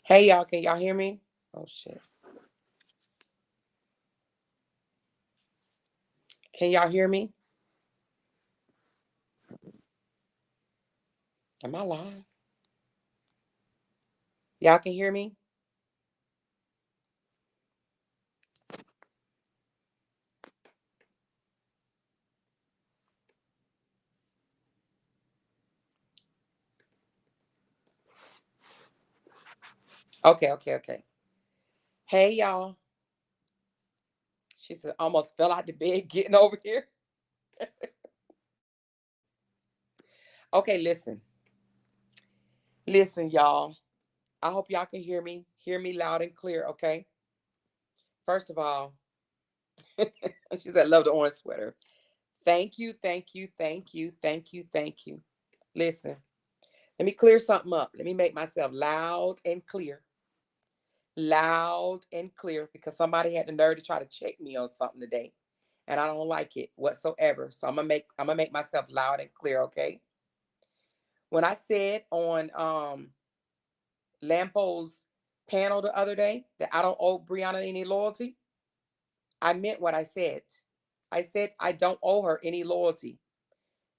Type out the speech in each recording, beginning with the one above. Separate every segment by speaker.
Speaker 1: Hey y'all, can y'all hear me? Oh shit. Can y'all hear me? Am I live? Y'all can hear me? Okay. Hey y'all. She said almost fell out the bed getting over here. Okay, listen. Listen, y'all. I hope y'all can hear me. Hear me loud and clear, okay? First of all, she said love the orange sweater. Thank you. Listen, let me clear something up. Let me make myself loud and clear. Loud and clear because somebody had the nerve to try to check me on something today and I don't like it whatsoever. So I'm gonna make myself loud and clear, okay? When I said on Lampo's panel the other day that I don't owe Brianna any loyalty, I meant what I said. I said I don't owe her any loyalty.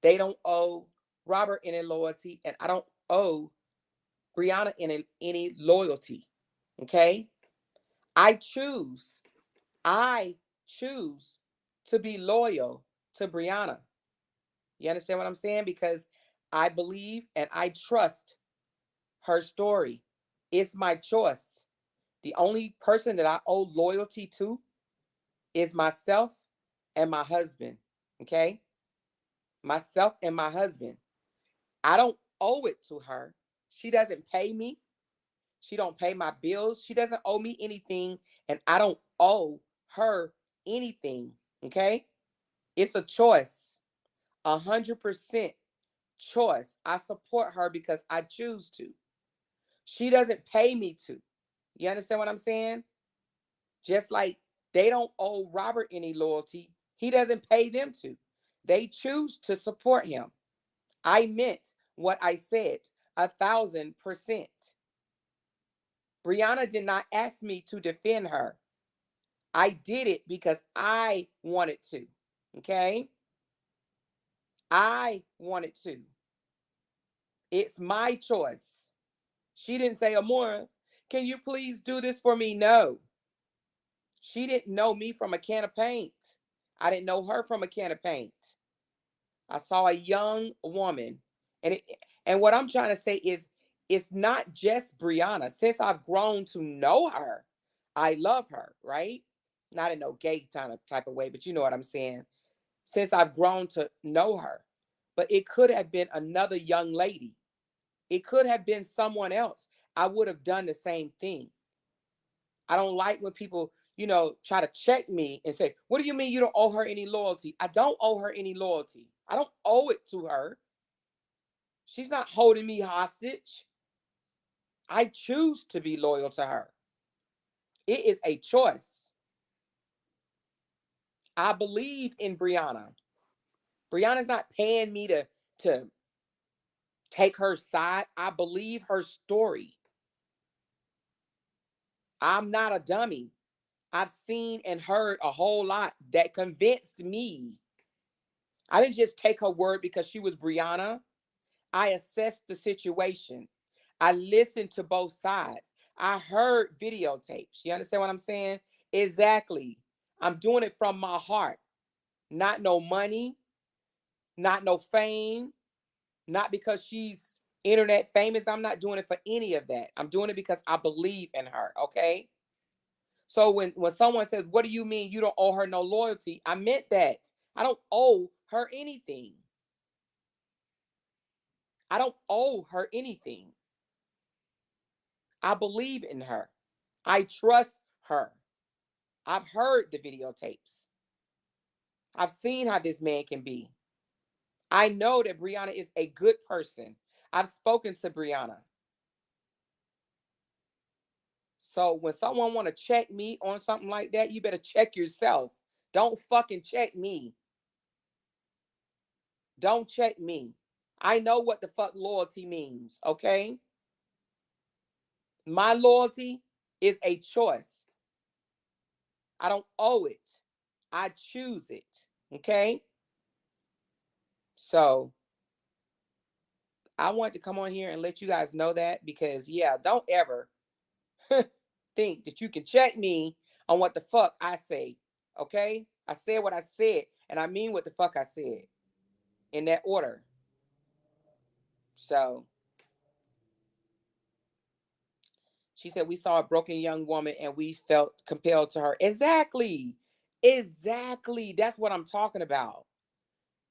Speaker 1: They don't owe Robert any loyalty, and I don't owe Brianna any loyalty. Okay? I choose I choose to be loyal to Brianna. You understand what I'm saying? Because I believe and I trust her story. It's my choice. The only person that I owe loyalty to is myself and my husband. Okay? Myself and my husband. I don't owe it to her. She doesn't pay me. She don't pay my bills. She doesn't owe me anything and I don't owe her anything. Okay? It's a choice. 100% choice. I support her because I choose to. She doesn't pay me to. You understand what I'm saying? Just like they don't owe Robert any loyalty, he doesn't pay them to. They choose to support him. I meant what I said 1,000%. Brianna did not ask me to defend her. I did it because I wanted to. Okay? I wanted to. It's my choice. She didn't say, Amora, can you please do this for me? No. She didn't know me from a can of paint. I didn't know her from a can of paint. I saw a young woman. And what I'm trying to say is it's not just Brianna. Since I've grown to know her, I love her, right? Not in no gay kind of type of way, but you know what I'm saying. Since I've grown to know her. But it could have been another young lady. It could have been someone else. I would have done the same thing. I don't like when people, try to check me and say, what do you mean you don't owe her any loyalty? I don't owe her any loyalty. I don't owe it to her. She's not holding me hostage. I choose to be loyal to her. It is a choice. I believe in Brianna. Brianna's not paying me to take her side. I believe her story. I'm not a dummy. I've seen and heard a whole lot that convinced me. I didn't just take her word because she was Brianna. I assessed the situation. I listened to both sides. I heard videotapes. You understand what I'm saying? Exactly. I'm doing it from my heart. Not no money, not no fame, not because she's internet famous. I'm not doing it for any of that. I'm doing it because I believe in her, okay? So when someone says, "What do you mean you don't owe her no loyalty?" I meant that. I don't owe her anything. I don't owe her anything. I believe in her. I trust her. I've heard the videotapes. I've seen how this man can be. I know that Brianna is a good person. I've spoken to Brianna. So when someone want to check me on something like that, you better check yourself. Don't fucking check me. Don't check me. I know what the fuck loyalty means, okay? My loyalty is a choice. I don't owe it. I choose it. Okay? So I wanted to come on here and let you guys know that, because yeah, don't ever think that you can check me on what the fuck I say. Okay? I said what I said, and I mean what the fuck I said, in that order. So she said, we saw a broken young woman and we felt compelled to her. Exactly. Exactly. That's what I'm talking about.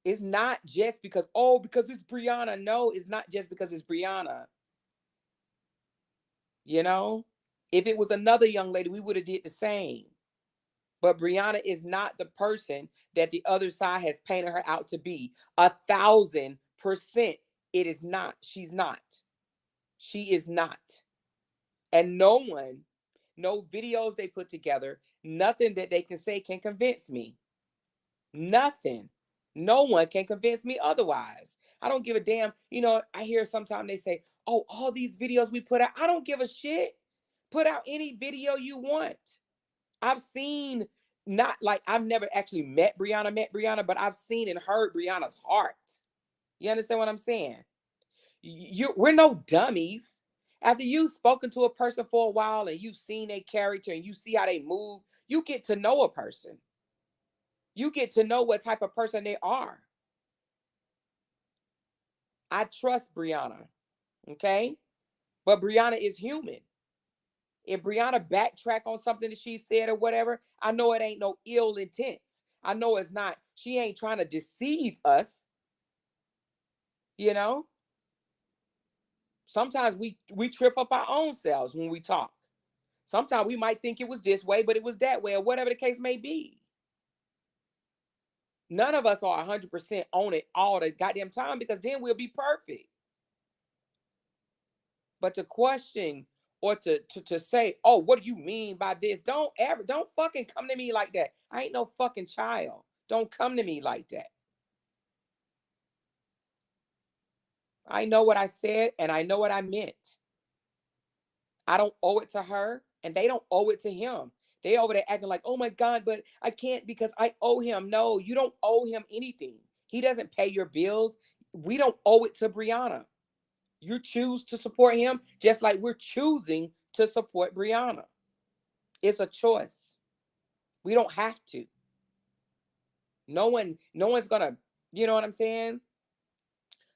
Speaker 1: It's not just because, oh, because it's Brianna. No, it's not just because it's Brianna. You know, if it was another young lady, we would have did the same. But Brianna is not the person that the other side has painted her out to be. 1,000%. It is not. She's not. She is not. And no one, no videos they put together, nothing that they can say can convince me. Nothing. No one can convince me otherwise. I don't give a damn. You know, I hear sometimes they say, oh, all these videos we put out, I don't give a shit. Put out any video you want. I've seen, not like I've never actually met Brianna, but I've seen and heard Brianna's heart. You understand what I'm saying? We're no dummies. After you've spoken to a person for a while and you've seen their character and you see how they move, you get to know a person. You get to know what type of person they are. I trust Brianna, okay? But Brianna is human. If Brianna backtrack on something that she said or whatever, I know it ain't no ill intents. I know it's not. She ain't trying to deceive us, you know? Sometimes we trip up our own selves when we talk. Sometimes we might think it was this way, but it was that way, or whatever the case may be. None of us are 100% on it all the goddamn time, because then we'll be perfect. But to question or to say, oh, what do you mean by this? Don't fucking come to me like that. I ain't no fucking child. Don't come to me like that. I know what I said and I know what I meant. I don't owe it to her and they don't owe it to him. They over there acting like, oh my God, but I can't because I owe him. No, you don't owe him anything. He doesn't pay your bills. We don't owe it to Brianna. You choose to support him just like we're choosing to support Brianna. It's a choice. We don't have to. No one's gonna, you know what I'm saying?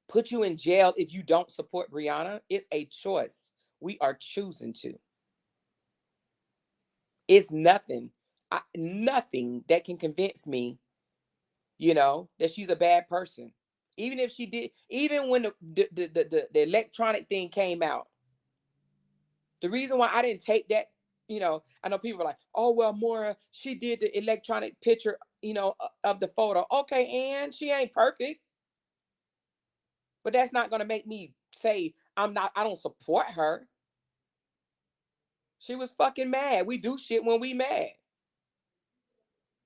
Speaker 1: Put you in jail if you don't support Brianna. It's a choice. We are choosing to. It's nothing that can convince me, that she's a bad person. Even if she did, even when the electronic thing came out, the reason why I didn't take that, I know people are like, oh well, Maura, she did the electronic picture, of the photo. Okay, and she ain't perfect, but that's not gonna make me say I don't support her. She was fucking mad. We do shit when we mad.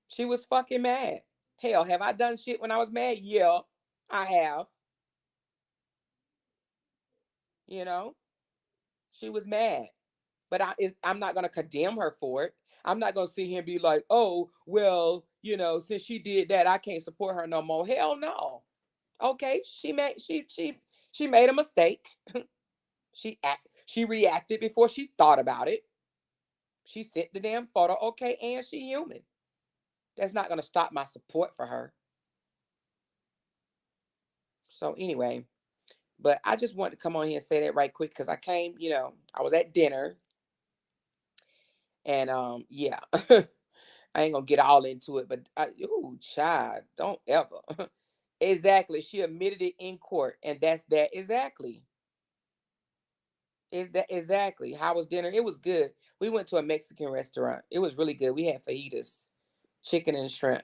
Speaker 1: She was fucking mad. Hell, have I done shit when I was mad? Yeah, I have. You know, she was mad, but I'm not gonna condemn her for it. I'm not gonna sit here and be like, oh, well, since she did that, I can't support her no more. Hell no. Okay, she made a mistake. She reacted before she thought about it. She sent the damn photo. Okay, and she human. That's not gonna stop my support for her. So anyway, but I just wanted to come on here and say that right quick because I came, I was at dinner and yeah. I ain't gonna get all into it, but ooh, child, don't ever. Exactly. She admitted it in court, and that's that. Exactly. Is that exactly? How was dinner? It was good. We went to a Mexican restaurant. It was really good. We had fajitas, chicken and shrimp.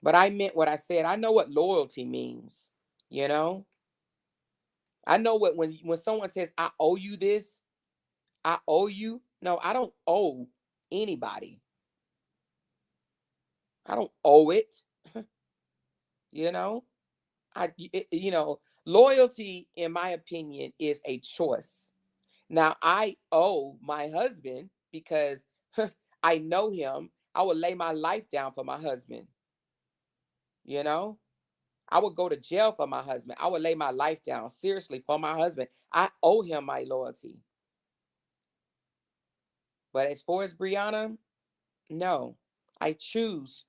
Speaker 1: But I meant what I said. I know what loyalty means, you know? I know what when someone says I owe you this, I owe you. No, I don't owe anybody. I don't owe it, you know? Loyalty, in my opinion, is a choice. Now I owe my husband because I know him. I would lay my life down for my husband. You know, I would go to jail for my husband. I would lay my life down seriously for my husband. I owe him my loyalty. But as far as Brianna, no. I choose.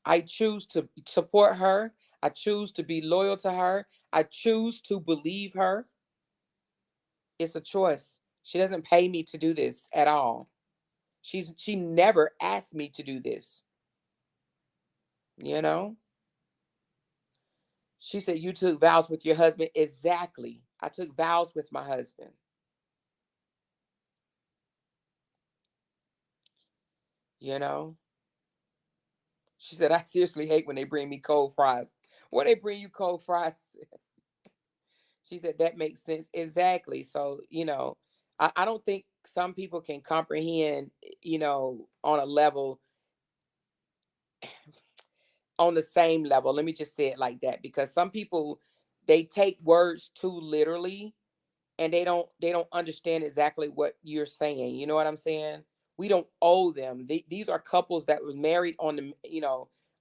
Speaker 1: I choose to support her. I choose to be loyal to her. I choose to believe her. It's a choice. She doesn't pay me to do this at all. She never asked me to do this, you know? She said you took vows with your husband. Exactly. I took vows with my husband. You know? She said I seriously hate when they bring me cold fries. What they bring you cold fries? She said that makes sense. Exactly. So, I don't think some people can comprehend, on a level, on the same level. Let me just say it like that, because some people, they take words too literally, and they don't understand exactly what you're saying. You know what I'm saying? We don't owe them. These are couples that were married on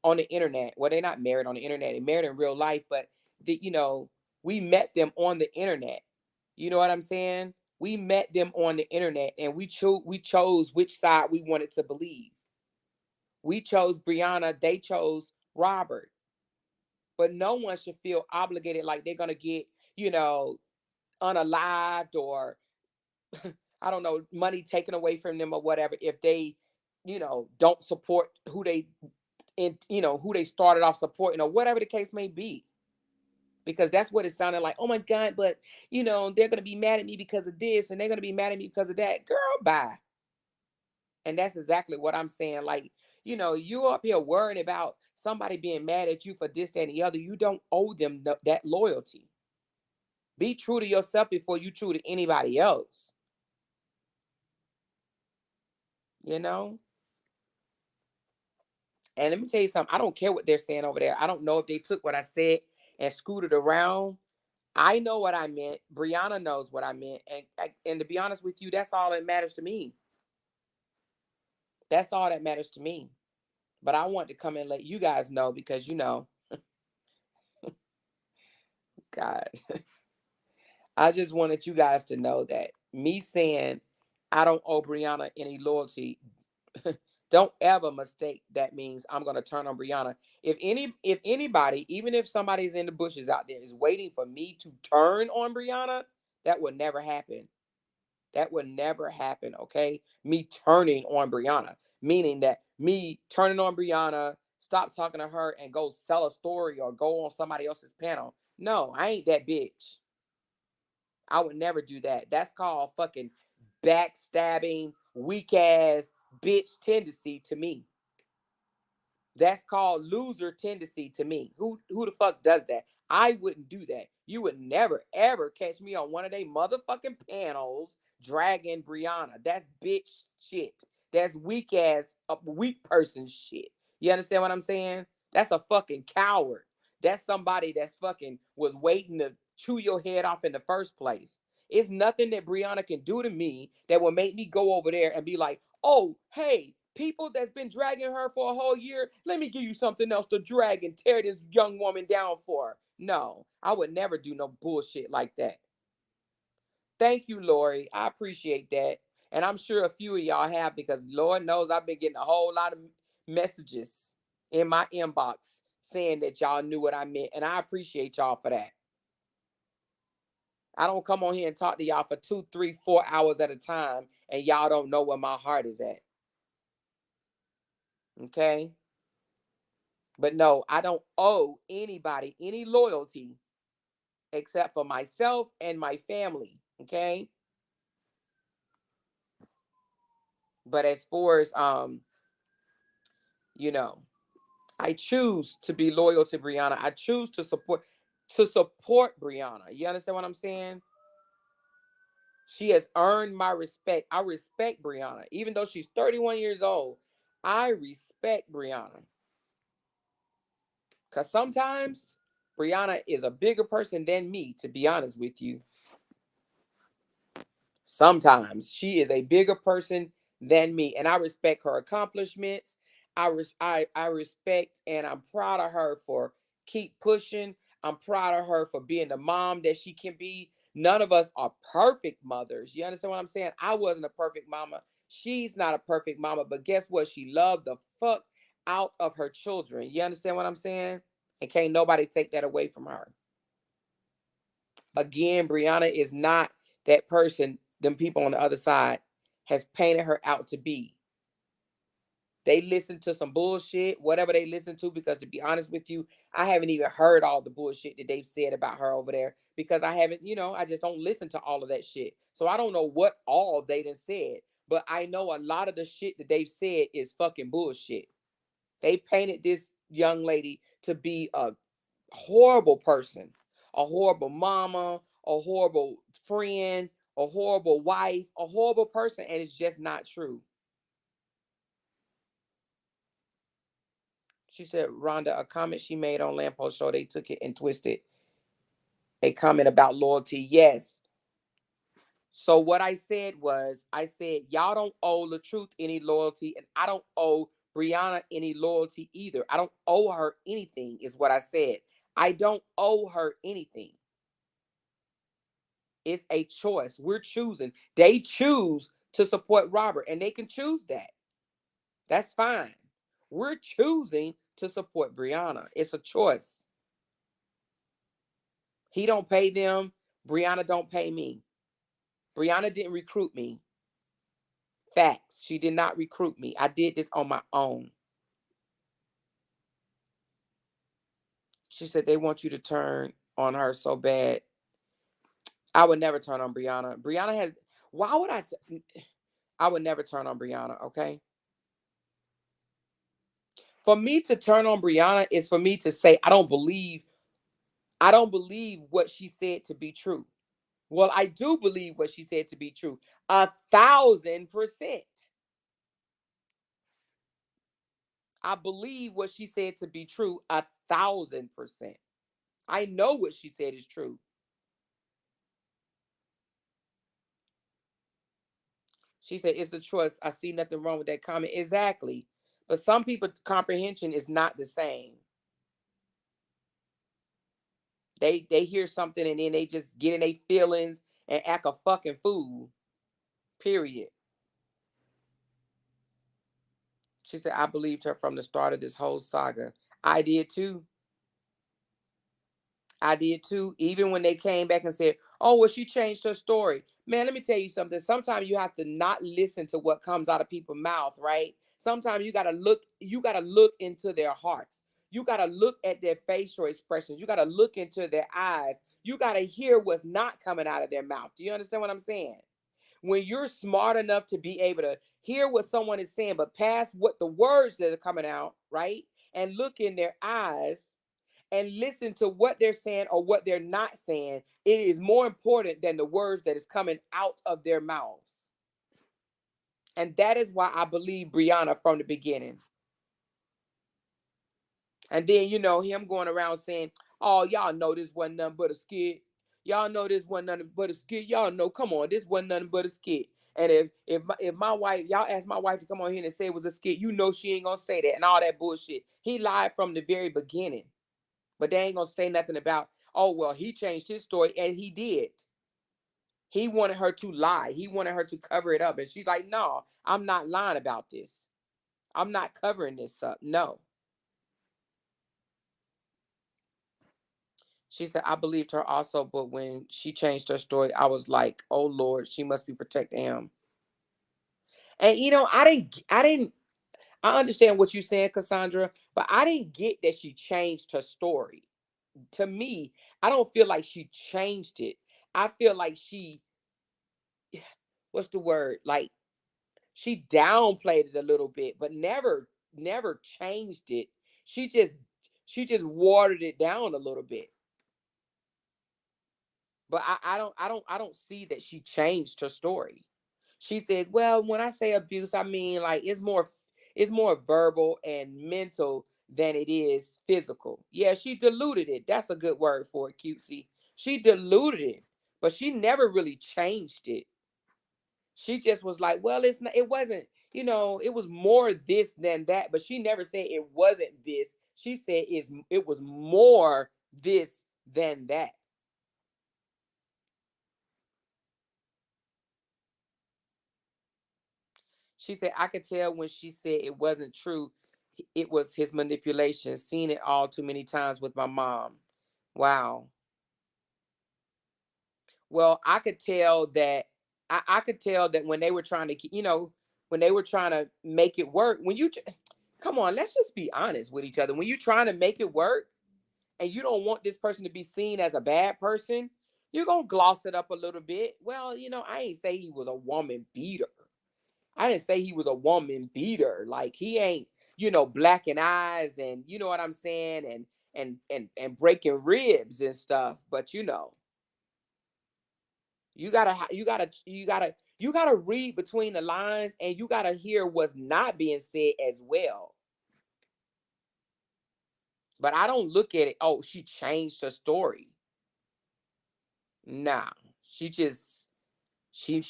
Speaker 1: on the internet. Well, they're not married on the internet. They're married in real life, but we met them on the internet. You know what I'm saying? We met them on the internet, and we chose which side we wanted to believe. We chose Brianna. They chose Robert. But no one should feel obligated like they're gonna get, you know, unalived, or I don't know, money taken away from them or whatever, if they, don't support who they started off supporting, or whatever the case may be. Because that's what it sounded like. Oh my God, but they're gonna be mad at me because of this, and they're gonna be mad at me because of that. Girl, bye. And that's exactly what I'm saying. Like, you up here worrying about somebody being mad at you for this, that, and the other. You don't owe them that loyalty. Be true to yourself before you true to anybody else. You know? And let me tell you something. I don't care what they're saying over there. I don't know if they took what I said and screwed it around. I know what I meant. Brianna knows what I meant. And to be honest with you, that's all that matters to me. That's all that matters to me. But I want to come and let you guys know, because God, I just wanted you guys to know that me saying I don't owe Brianna any loyalty, don't ever mistake that means I'm gonna turn on Brianna. If anybody, even if somebody's in the bushes out there, is waiting for me to turn on Brianna, that would never happen. That would never happen. Okay, me turning on Brianna, meaning that me turning on Brianna, stop talking to her, and go sell a story or go on somebody else's panel. No, I ain't that bitch. I would never do that. That's called fucking backstabbing, weak ass bitch tendency to me. That's called loser tendency to me. Who the fuck does that? I wouldn't do that. You would never ever catch me on one of they motherfucking panels dragging Brianna. That's bitch shit. That's weak ass, weak person shit. You understand what I'm saying? That's a fucking coward. That's somebody that's fucking was waiting to chew your head off in the first place. It's nothing that Brianna can do to me that will make me go over there and be like, oh, hey, people that's been dragging her for a whole year, let me give you something else to drag and tear this young woman down for. No, I would never do no bullshit like that. Thank you, Lori. I appreciate that. And I'm sure a few of y'all have, because Lord knows I've been getting a whole lot of messages in my inbox saying that y'all knew what I meant. And I appreciate y'all for that. I don't come on here and talk to y'all for 2, 3, 4 hours at a time, and y'all don't know where my heart is at. Okay? But no, I don't owe anybody any loyalty except for myself and my family. Okay? But as far as you know, I choose to be loyal to Brianna. I choose to support Brianna. You understand what I'm saying? She has earned my respect. I respect Brianna. Even though she's 31 years old, I respect Brianna. Because sometimes Brianna is a bigger person than me, to be honest with you. Sometimes she is a bigger person than me, and I respect her accomplishments. I respect and I'm proud of her for keep pushing. I'm proud of her for being the mom that she can be. None of us are perfect mothers. You understand what I'm saying? I wasn't a perfect mama. She's not a perfect mama, but guess what? She loved the fuck out of her children. You understand what I'm saying? And can't nobody take that away from her. Again, Brianna is not that person them people on the other side has painted her out to be. They listen to some bullshit, whatever they listen to, because to be honest with you, I haven't even heard all the bullshit that they've said about her over there because I haven't, I just don't listen to all of that shit. So I don't know what all they done said, but I know a lot of the shit that they've said is fucking bullshit. They painted this young lady to be a horrible person, a horrible mama, a horrible friend, a horrible wife, a horrible person, and it's just not true. She said, Rhonda, a comment she made on Lamppost Show, they took it and twisted. A comment about loyalty. Yes. So what I said was, I said, y'all don't owe the truth any loyalty, and I don't owe Brianna any loyalty either. I don't owe her anything, is what I said. I don't owe her anything. It's a choice. We're choosing. They choose to support Robert, and they can choose that. That's fine. We're choosing to support Brianna. It's a choice. He don't pay them. Brianna don't pay me. Brianna didn't recruit me. Facts. She did not recruit me. I did this on my own. She said they want you to turn on her so bad. I would never turn on Brianna. Brianna has. Why would I? I would never turn on Brianna. Okay. For me to turn on Brianna is for me to say I don't believe what she said to be true. Well, I do believe what she said to be true. 1,000%. I believe what she said to be true 1,000%. I know what she said is true. She said it's a choice. I see nothing wrong with that comment. Exactly. But some people's comprehension is not the same. They hear something and then they just get in their feelings and act a fucking fool. Period. She said, I believed her from the start of this whole saga. I did too. I did too. Even when they came back and said, oh, well, she changed her story. Man, let me tell you something. Sometimes you have to not listen to what comes out of people's mouth, right? Sometimes you gotta look into their hearts. You gotta look at their facial expressions. You gotta look into their eyes. You gotta hear what's not coming out of their mouth. Do you understand what I'm saying? When you're smart enough to be able to hear what someone is saying, but past what the words that are coming out, right? And look in their eyes and listen to what they're saying or what they're not saying, it is more important than the words that is coming out of their mouths. And that is why I believe Brianna from the beginning. And then, him going around saying, oh, y'all know this wasn't nothing but a skit. Y'all know this wasn't nothing but a skit. Y'all know, come on, this wasn't nothing but a skit. And if my wife, y'all asked my wife to come on here and say it was a skit, she ain't gonna say that and all that bullshit. He lied from the very beginning. But they ain't gonna say nothing about, oh, well, he changed his story, and he did. He wanted her to lie. He wanted her to cover it up. And she's like, no, I'm not lying about this. I'm not covering this up. No. She said, I believed her also, but when she changed her story, I was like, oh Lord, she must be protecting him. And I understand what you're saying, Cassandra, but I didn't get that she changed her story. To me, I don't feel like she changed it. I feel like what's the word? Like she downplayed it a little bit, but never changed it. She just watered it down a little bit. But I don't see that she changed her story. She says, well, when I say abuse, I mean like it's more verbal and mental than it is physical. Yeah, she diluted it. That's a good word for it, cutesy. She diluted it, but she never really changed it. She just was like, well, it's not, it wasn't, it was more this than that, but she never said it wasn't this. She said it was more this than that. She said, I could tell when she said it wasn't true. It was his manipulation. Seen it all too many times with my mom. Wow. Well, I could tell that I could tell that when they were trying to, when they were trying to make it work, come on, let's just be honest with each other. When you're trying to make it work and you don't want this person to be seen as a bad person, you're going to gloss it up a little bit. Well, I ain't say he was a woman beater. I didn't say he was a woman beater. Like he ain't, blacking eyes and you know what I'm saying, and breaking ribs and stuff. But you gotta read between the lines, and you gotta hear what's not being said as well. But I don't look at it, oh, she changed her story. Nah. She just she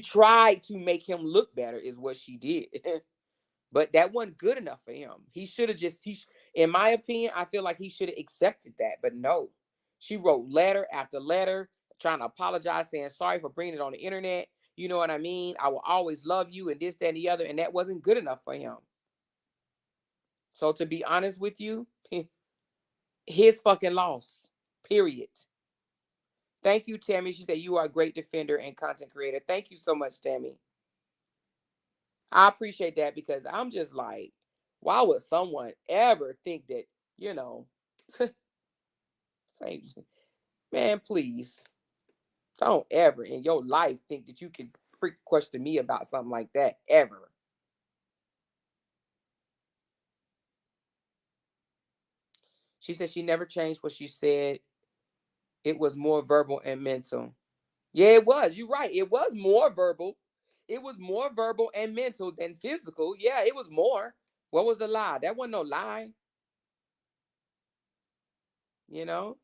Speaker 1: tried to make him look better is what she did. But that wasn't good enough for him. He should have just in my opinion, I feel like he should have accepted that. But no. She wrote letter after letter trying to apologize, saying sorry for bringing it on the internet. You know what I mean? I will always love you and this, that, and the other. And that wasn't good enough for him. So to be honest with you, his fucking loss. Period. Thank you, Tammy. She said you are a great defender and content creator. Thank you so much, Tammy. I appreciate that because I'm just like, why would someone ever think that, you know, say, man, please don't ever in your life think that you can freak question me about something like that ever. She said she never changed what she said. It was more verbal and mental. Yeah, it was. You're right. It was more verbal. It was more verbal and mental than physical. Yeah, it was more. What was the lie? That wasn't no lie, you know?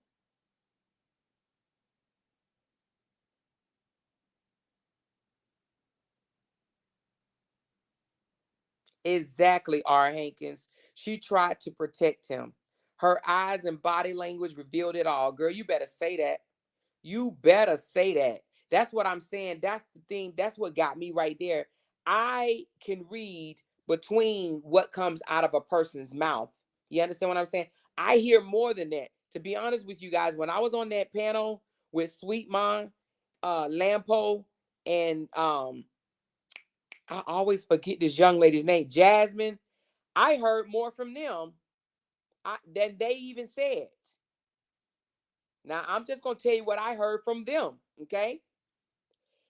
Speaker 1: Exactly, R. Hankins. She tried to protect him. Her eyes and body language revealed it all. Girl, you better say that. You better say that. That's what I'm saying. That's the thing. That's what got me right there. I can read between what comes out of a person's mouth. You understand what I'm saying? I hear more than that. To be honest with you guys, when I was on that panel with Sweet Mom, Lampo, and I always forget this young lady's name, Jasmine. I heard more from them than they even said. Now I'm just gonna tell you what I heard from them. Okay,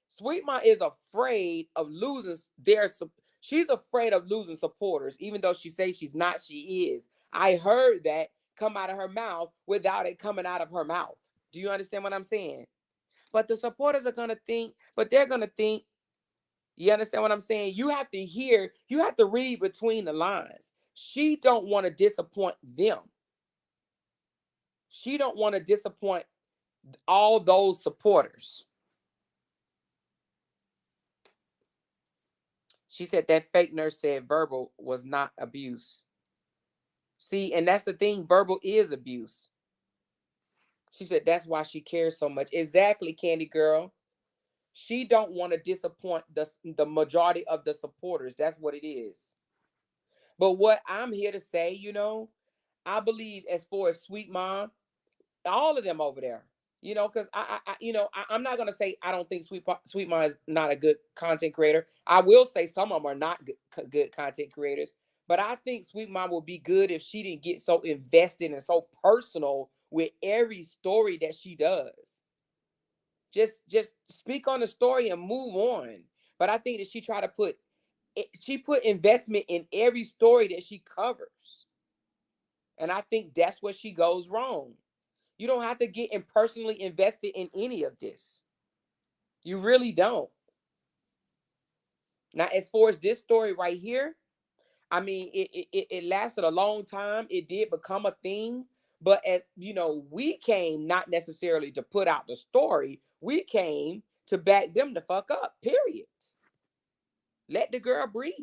Speaker 1: Sweet Mom is afraid of losing their. She's afraid of losing supporters, even though she says she's not. She is. I heard that come out of her mouth without it coming out of her mouth. Do you understand what I'm saying? But the supporters are gonna think. But they're gonna think. You understand what I'm saying? You have to hear. You have to read between the lines. She don't want to disappoint them. She don't want to disappoint all those supporters. She said that fake nurse said verbal was not abuse. See, and that's the thing, verbal is abuse. She said that's why she cares so much. Exactly, Candy Girl. She don't want to disappoint the majority of the supporters. That's what it is. But what I'm here to say, I believe as far as Sweet Mom, all of them over there, because I'm not gonna say I don't think Sweet Mom is not a good content creator. I will say some of them are not good content creators, but I think Sweet Mom would be good if she didn't get so invested and so personal with every story that she does. Just speak on the story and move on. But I think that she put investment in every story that she covers, and I think that's where she goes wrong. You don't have to get personally invested in any of this. You really don't. Now, as far as this story right here, I mean, it lasted a long time. It did become a thing. But as we came not necessarily to put out the story. We came to back them the fuck up, period. Let the girl breathe.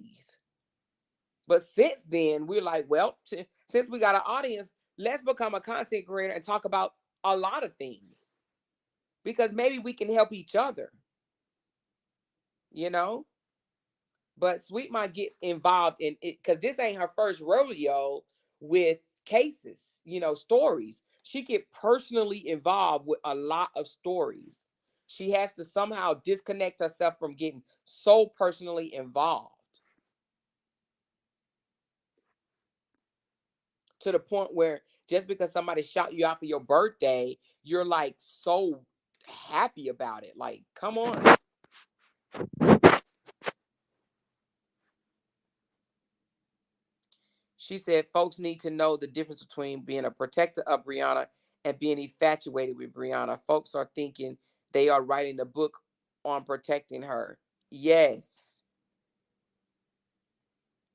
Speaker 1: But since then, we're like, well, since we got an audience, let's become a content creator and talk about a lot of things, because maybe we can help each other, you know? But Sweet Ma gets involved in it because this ain't her first rodeo with cases, stories. She get personally involved with a lot of stories. She has to somehow disconnect herself from getting so personally involved, to the point where just because somebody shot you out for your birthday, you're like so happy about it. Like, come on. She said folks need to know the difference between being a protector of Brianna and being infatuated with Brianna. Folks are thinking they are writing the book on protecting her. Yes,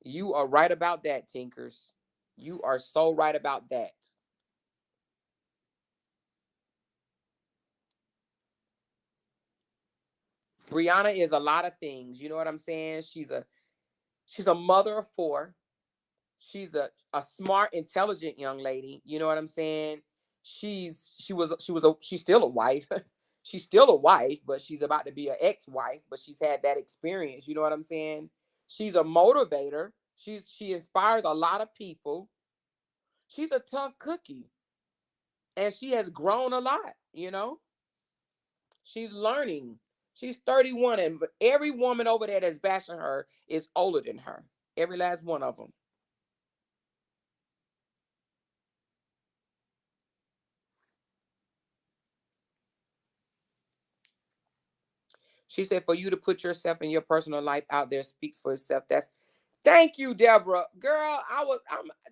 Speaker 1: you are right about that, Tinkers. You are so right about that. Brianna is a lot of things. You know what I'm saying? She's a mother of four. She's a smart, intelligent young lady. You know what I'm saying? She's still a wife. She's still a wife, but she's about to be an ex-wife, but she's had that experience. You know what I'm saying? She's a motivator. She inspires a lot of people. She's a tough cookie. And she has grown a lot. She's learning. She's 31, and every woman over there that's bashing her is older than her. Every last one of them. She said, for you to put yourself and your personal life out there speaks for itself. Thank you, Deborah. Girl,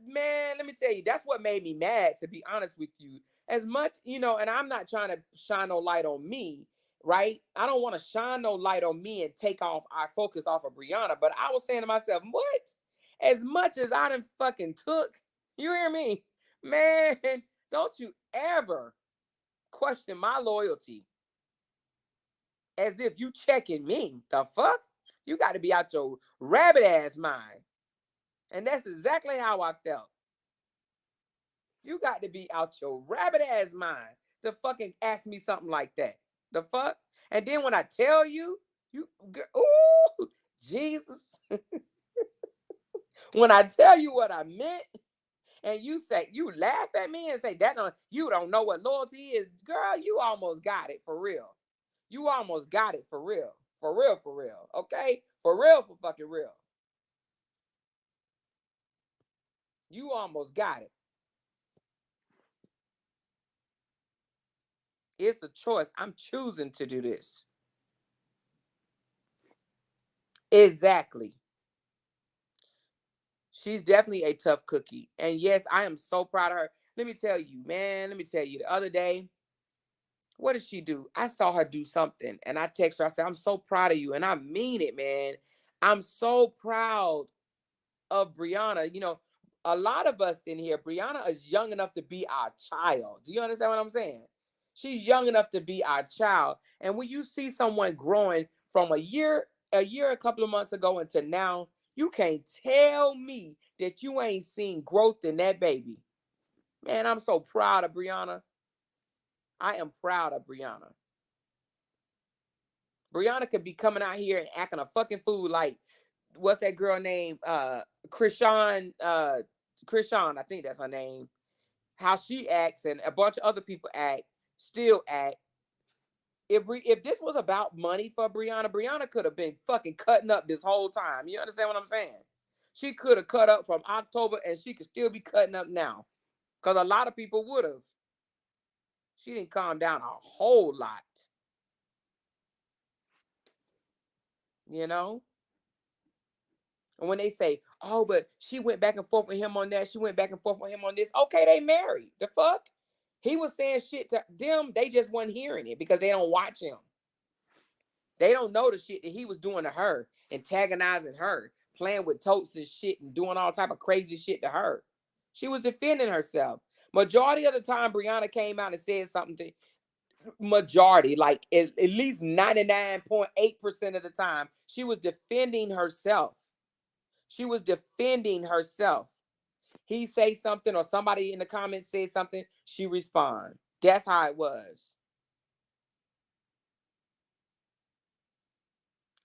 Speaker 1: man, let me tell you, that's what made me mad, to be honest with you. As much, and I'm not trying to shine no light on me, right? I don't want to shine no light on me and take off our focus off of Brianna. But I was saying to myself, what? As much as I done fucking took, you hear me? Man, don't you ever question my loyalty as if you checking me. The fuck? You got to be out your rabbit ass mind. And that's exactly how I felt. You got to be out your rabbit ass mind to fucking ask me something like that. The fuck? And then when I tell you, ooh, Jesus. When I tell you what I meant, and you laugh at me and say you don't know what loyalty is, girl, you almost got it for real. You almost got it for real. For real, for real. Okay? For real, for fucking real. You almost got it. It's a choice. I'm choosing to do this. Exactly. She's definitely a tough cookie. And yes, I am so proud of her. Let me tell you, man, the other day, what did she do? I saw her do something and I text her. I said, I'm so proud of you. And I mean it, man. I'm so proud of Brianna. A lot of us in here, Brianna is young enough to be our child. Do you understand what I'm saying? She's young enough to be our child. And when you see someone growing from a couple of months ago into now, you can't tell me that you ain't seen growth in that baby. Man, I'm so proud of Brianna. I am proud of Brianna. Brianna could be coming out here and acting a fucking fool like, what's that girl name? Krishan, Krishan, I think that's her name. How she acts and a bunch of other people still act. If this was about money for Brianna, Brianna could have been fucking cutting up this whole time. You understand what I'm saying? She could have cut up from October and she could still be cutting up now. Because a lot of people would have. She didn't calm down a whole lot. You know? And when they say, oh, but she went back and forth with him on that, she went back and forth with him on this. Okay, they married. The fuck? He was saying shit to them. They just wasn't hearing it because they don't watch him. They don't know the shit that he was doing to her, antagonizing her, playing with totes and shit and doing all type of crazy shit to her. She was defending herself. Majority of the time, Brianna came out and said something majority, like at least 99.8% of the time, she was defending herself. She was defending herself. He say something or somebody in the comments say something, she respond. That's how it was.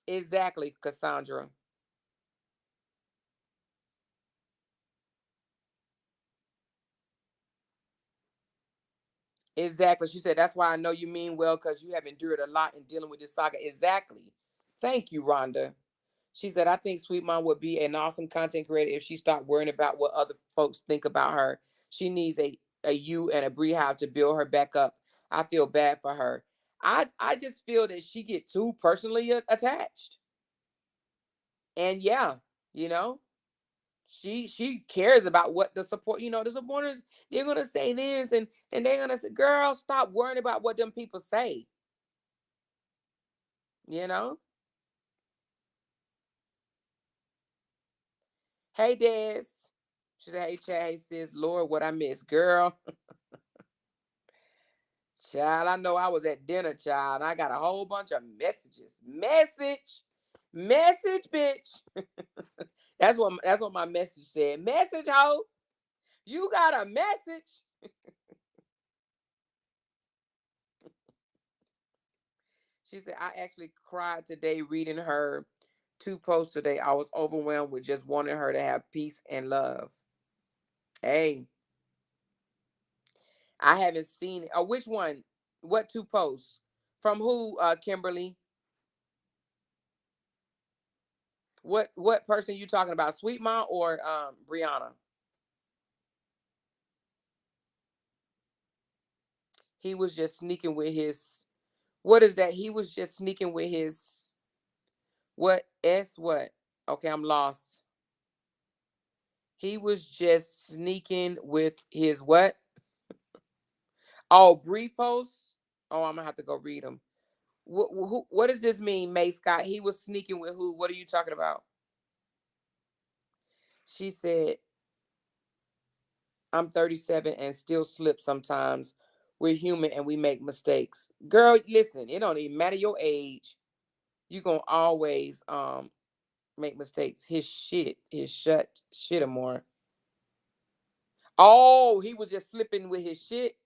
Speaker 1: Exactly, Cassandra. Exactly. She said, that's why I know you mean well, because you have endured a lot in dealing with this saga. Exactly. Thank you, Rhonda. She said, I think Sweet Mom would be an awesome content creator if she stopped worrying about what other folks think about her. She needs a you and a Beehive to build her back up. I feel bad for her. I just feel that she get too personally attached. And yeah, you know, she cares about what the support, the supporters, they're gonna say this and they're gonna say, girl, stop worrying about what them people say, you know. Hey Des. She said, hey Chad, hey sis, Lord, what I miss, girl. Child, I know I was at dinner, child. I got a whole bunch of messages. Message, bitch. That's what my message said. Message, ho. You got a message. She said, I actually cried today reading her two posts today. I was overwhelmed with just wanting her to have peace and love. Hey, I haven't seen it. Oh, which one? What two posts? From who, Kimberly? What person you talking about? Sweet Mom or Brianna? He was just sneaking with his, what is that? He was just sneaking with his, what S what? Okay, I'm lost. He was just sneaking with his what? Oh, Bree posts. Oh, I'm gonna have to go read them. What does this mean, May Scott? He was sneaking with who? What are you talking about? She said, I'm 37 and still slip sometimes. We're human and we make mistakes. Girl, listen, it don't even matter your age. You gonna always make mistakes. His shit more. Oh, he was just slipping with his shit.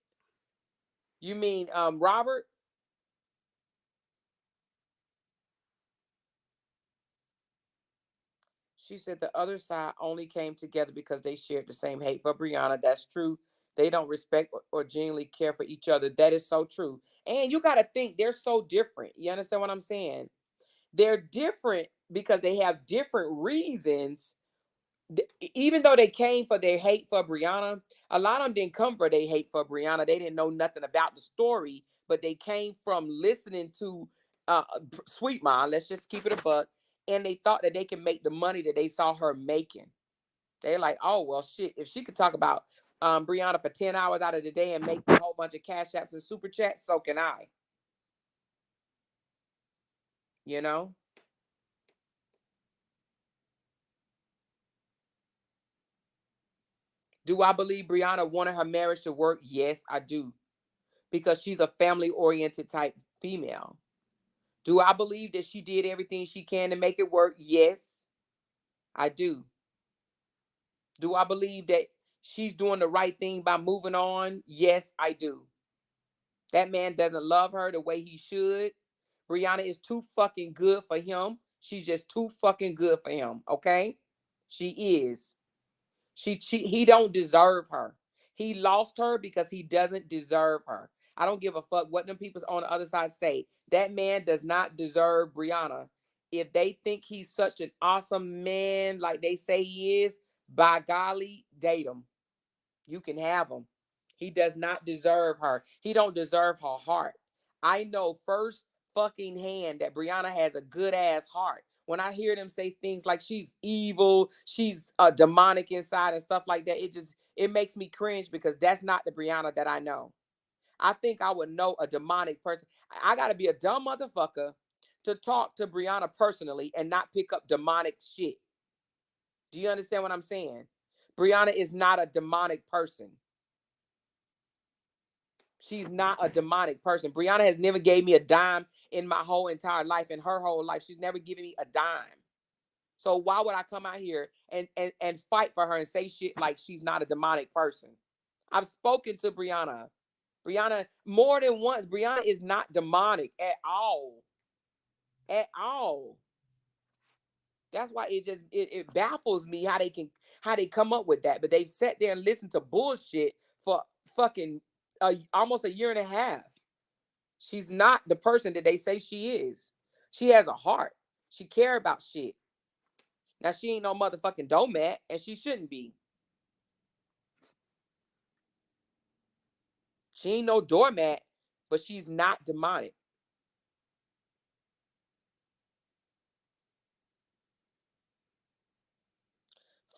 Speaker 1: You mean Robert? She said the other side only came together because they shared the same hate for Brianna. That's true. They don't respect or genuinely care for each other. That is so true. And you got to think they're so different. You understand what I'm saying? They're different because they have different reasons. Even though they came for their hate for Brianna, a lot of them didn't come for their hate for Brianna. They didn't know nothing about the story, but they came from listening to Sweet Mom. Let's just keep it a buck. And they thought that they could make the money that they saw her making. They're like, oh well, shit. If she could talk about Brianna for 10 hours out of the day and make a whole bunch of cash apps and super chats, so can I. You know. Do I believe Brianna wanted her marriage to work? Yes, I do, because she's a family oriented type female. Do I believe that she did everything she can to make it work? Yes, I do. Do I believe that she's doing the right thing by moving on? Yes, I do. That man doesn't love her the way he should. Brianna is too fucking good for him. She's just too fucking good for him, okay? She is. He don't deserve her. He lost her because he doesn't deserve her. I don't give a fuck what them people on the other side say. That man does not deserve Brianna. If they think he's such an awesome man like they say he is, by golly, date him. You can have him. He does not deserve her. He don't deserve her heart. I know first fucking hand that Brianna has a good ass heart. When I hear them say things like she's evil, she's demonic inside and stuff like that, it makes me cringe because that's not the Brianna that I know. I think I would know a demonic person. I got to be a dumb motherfucker to talk to Brianna personally and not pick up demonic shit. Do you understand what I'm saying? Brianna is not a demonic person. She's not a demonic person. Brianna has never gave me a dime in my whole entire life. In her whole life, she's never given me a dime. So why would I come out here and fight for her and say shit like she's not a demonic person? I've spoken to Brianna. Brianna more than once. Brianna is not demonic at all. At all. That's why it baffles me how they come up with that. But they've sat there and listened to bullshit for fucking almost a year and a half. She's not the person that they say she is. She has a heart. She care about shit. Now she ain't no motherfucking doormat, and she shouldn't be. She ain't no doormat, but she's not demonic.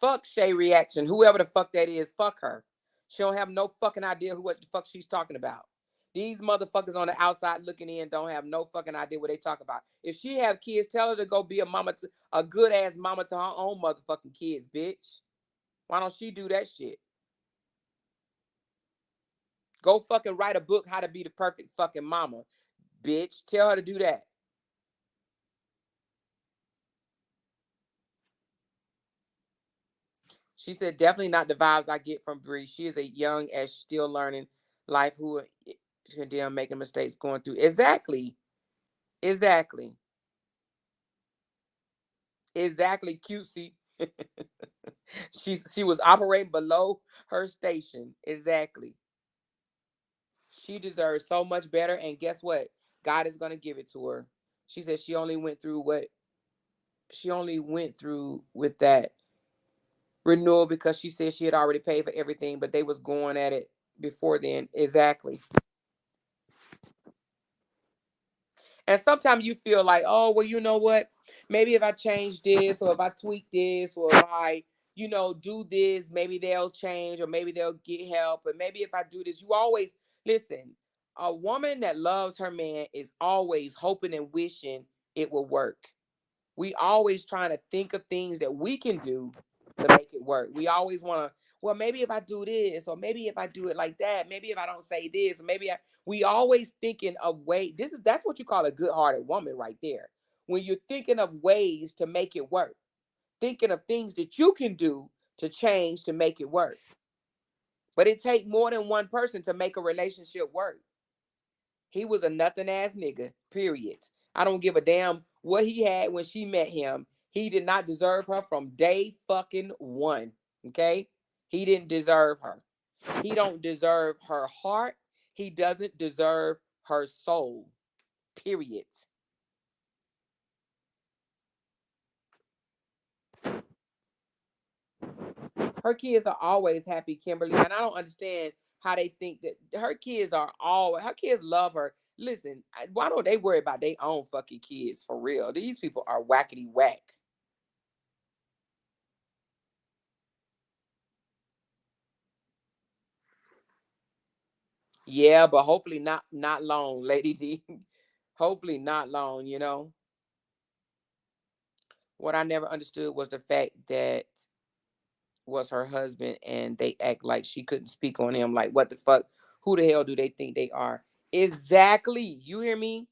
Speaker 1: Fuck Shay Reaction. Whoever the fuck that is, fuck her. She don't have no fucking idea what the fuck she's talking about. These motherfuckers on the outside looking in don't have no fucking idea what they talk about. If she have kids, tell her to go be a mama to a good ass mama to her own motherfucking kids, bitch. Why don't she do that shit? Go fucking write a book how to be the perfect fucking mama, bitch. Tell her to do that. She said, definitely not the vibes I get from Bree. She is a young as still learning life who condemn making mistakes going through. Exactly. Exactly. Exactly, cutesy. She was operating below her station. Exactly. She deserves so much better. And guess what? God is gonna give it to her. She said she only went through with that renewal because she said she had already paid for everything, but they was going at it before then. Exactly. And sometimes you feel like, oh, well, you know what? Maybe if I change this or if I tweak this or if I, do this, maybe they'll change or maybe they'll get help. But maybe if I do this, you always listen. A woman that loves her man is always hoping and wishing it will work. We always trying to think of things that we can do to make it work. We always want to, well, maybe if I do this, or maybe if I do it like that, maybe if I don't say this, we always thinking of ways. That's what you call a good-hearted woman right there. When you're thinking of ways to make it work, thinking of things that you can do to change to make it work. But it take more than one person to make a relationship work. He was a nothing ass nigga, period. I don't give a damn what he had when she met him. He did not deserve her from day fucking one. Okay? He didn't deserve her. He don't deserve her heart. He doesn't deserve her soul. Period. Her kids are always happy, Kimberly, and I don't understand how they think that her kids love her. Listen, why don't they worry about their own fucking kids for real? These people are whackety whack. Yeah, but hopefully not long, Lady D. Hopefully not long. What I never understood was the fact that was her husband and they act like she couldn't speak on him. Like, what the fuck? Who the hell do they think they are? Exactly. You hear me?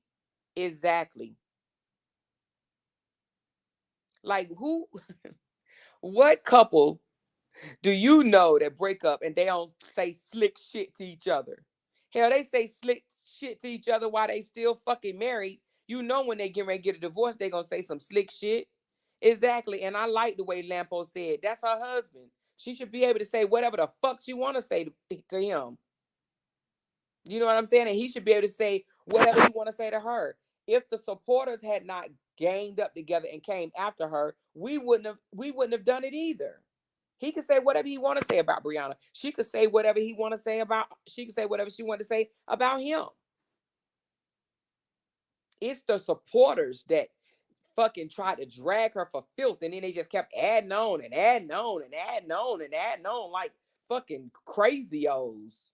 Speaker 1: Exactly. Like who what couple do you know that break up and they don't say slick shit to each other? Hell, they say slick shit to each other while they still fucking married. You know when they get ready to get a divorce, they gonna say some slick shit. Exactly. And I like the way Lampo said that's her husband. She should be able to say whatever the fuck she want to say to him. You know what I'm saying? And he should be able to say whatever he want to say to her. If the supporters had not ganged up together and came after her, we wouldn't have done it either. He could say whatever he want to say about Brianna. She could say whatever he want to say about. She could say whatever she want to say about him. It's the supporters that fucking tried to drag her for filth, and then they just kept adding on and adding on and adding on and adding on like fucking crazios.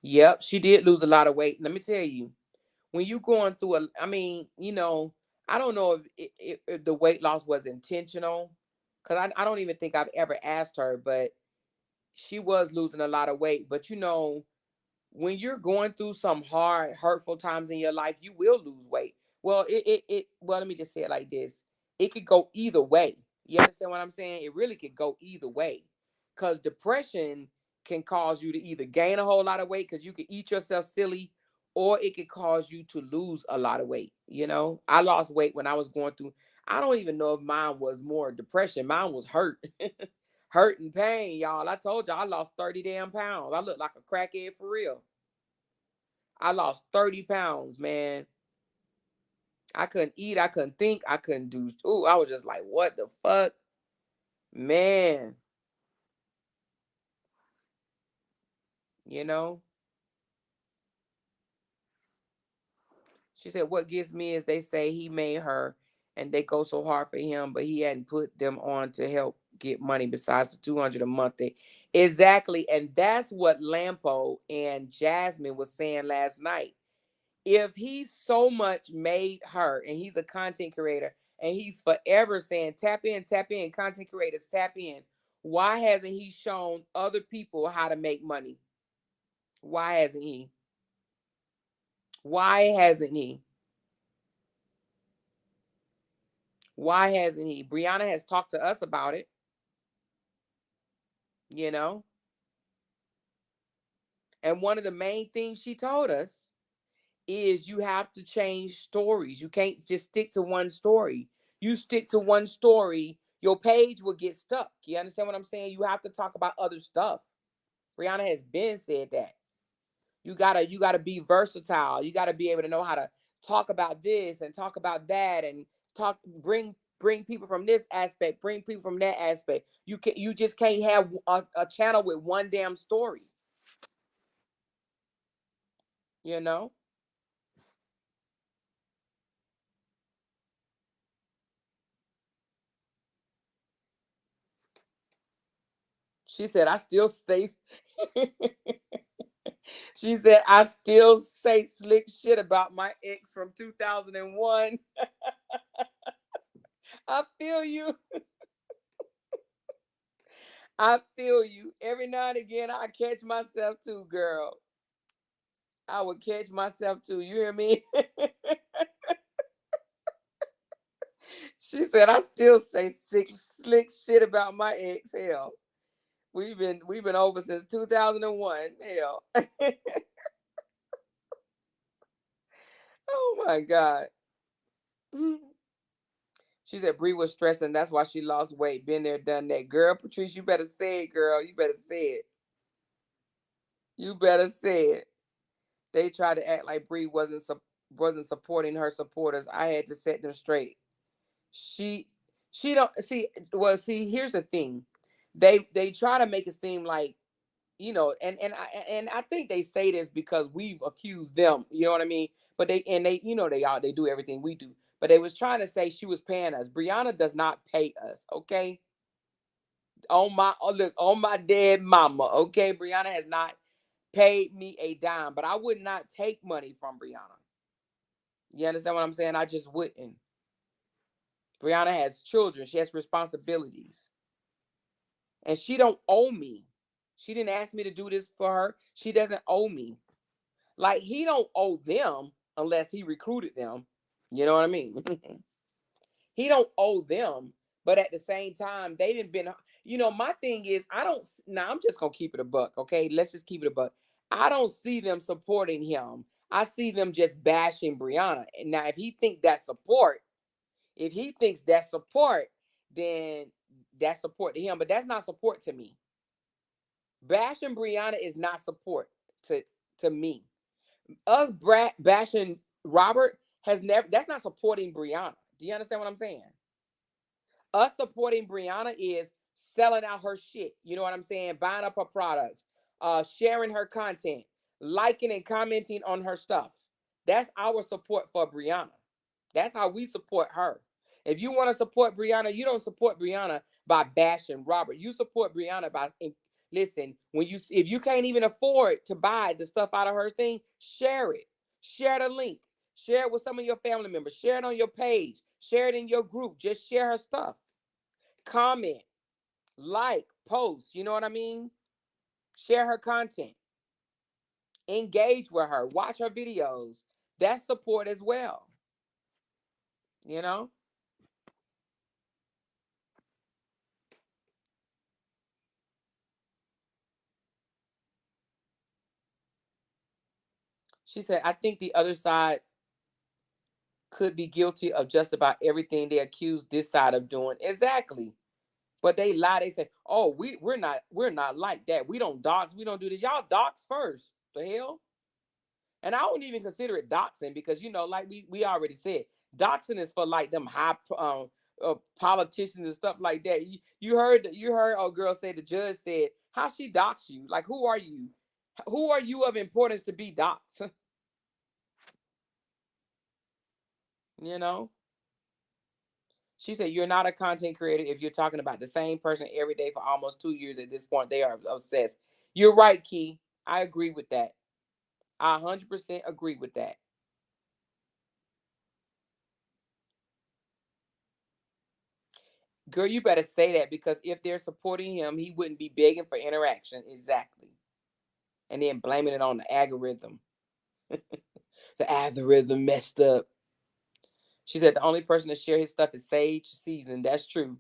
Speaker 1: Yep, she did lose a lot of weight. Let me tell you, when you going through I mean, I don't know if, if the weight loss was intentional, because I don't even think I've ever asked her, but she was losing a lot of weight. But when you're going through some hard, hurtful times in your life, you will lose weight. Well, well, let me just say it like this. It could go either way. You understand what I'm saying? It really could go either way. Because depression can cause you to either gain a whole lot of weight because you could eat yourself silly, or it could cause you to lose a lot of weight. I lost weight when I was going through, I don't even know if mine was more depression. Mine was hurt. Hurt and pain, y'all. I told you I lost 30 damn pounds. I look like a crackhead for real. I lost 30 pounds, man. I couldn't eat. I couldn't think. I couldn't do. Ooh, I was just like, what the fuck? Man, you know? She said, what gets me is they say he made her and they go so hard for him, but he hadn't put them on to help get money besides the 200 a month. Exactly. And that's what Lampo and Jasmine was saying last night. If he's so much made her and he's a content creator and he's forever saying tap in, content creators tap in, why hasn't he shown other people how to make money? Why hasn't he? Why hasn't he? Why hasn't he? Brianna has talked to us about it, you know? And one of the main things she told us is you have to change stories. You can't just stick to one story. You stick to one story, your page will get stuck. You understand what I'm saying? You have to talk about other stuff. Rihanna has been said that. You gotta be versatile. You gotta be able to know how to talk about this and talk about that and talk bring people from this aspect, bring people from that aspect. You just can't have a channel with one damn story, you know? She said, I still stay. She said, I still say slick shit about my ex from 2001. I feel you. I feel you. Every now and again, I catch myself too, girl. I would catch myself too. You hear me? She said, I still say slick shit about my ex. Hell, we've been over since 2001. Hell. Oh my God. She said Bree was stressing. That's why she lost weight. Been there, done that. Girl, Patrice, you better say it, girl. You better say it. You better say it. They tried to act like Bree wasn't supporting her supporters. I had to set them straight. She she don't see. Well, see, here's the thing. They try to make it seem like, and I think they say this because we've accused them. You know what I mean? But they do everything we do. But they was trying to say she was paying us. Brianna does not pay us. Okay, on my dead mama. Okay, Brianna has not paid me a dime, but I would not take money from Brianna. You understand what I'm saying? I just wouldn't. Brianna has children. She has responsibilities, and she don't owe me. She didn't ask me to do this for her. She doesn't owe me. Like he don't owe them unless he recruited them. You know what I mean? He don't owe them, but at the same time, they didn't been. My thing is, I don't. Now I'm just gonna keep it a buck, okay? Let's just keep it a buck. I don't see them supporting him. I see them just bashing Brianna. And now, if he thinks that's support, then that's support to him. But that's not support to me. Bashing Brianna is not support to me. Us bashing Robert has never. That's not supporting Brianna. Do you understand what I'm saying? Us supporting Brianna is selling out her shit. You know what I'm saying? Buying up her products, sharing her content, liking and commenting on her stuff. That's our support for Brianna. That's how we support her. If you want to support Brianna, you don't support Brianna by bashing Robert. You support Brianna by Listen, if you can't even afford to buy the stuff out of her thing, share it. Share the link. Share it with some of your family members. Share it on your page. Share it in your group. Just share her stuff. Comment, like, post. You know what I mean? Share her content. Engage with her. Watch her videos. That's support as well. You know? She said, I think the other side could be guilty of just about everything they accuse this side of doing. Exactly. But they lie. They say, "Oh, we're not like that. We don't dox. We don't do this. Y'all dox first. The hell." And I don't even consider it doxing because like we already said, doxing is for like them high politicians and stuff like that. You heard old girl say the judge said how she dox you. Like who are you? Who are you of importance to be doxed? you know. She said, "You're not a content creator if you're talking about the same person every day for almost 2 years. At this point, they are obsessed." You're right, Key. I agree with that. I 100% agree with that. Girl, you better say that because if they're supporting him, he wouldn't be begging for interaction. Exactly. And then blaming it on the algorithm. The algorithm messed up. She said the only person to share his stuff is Sage Season. That's true.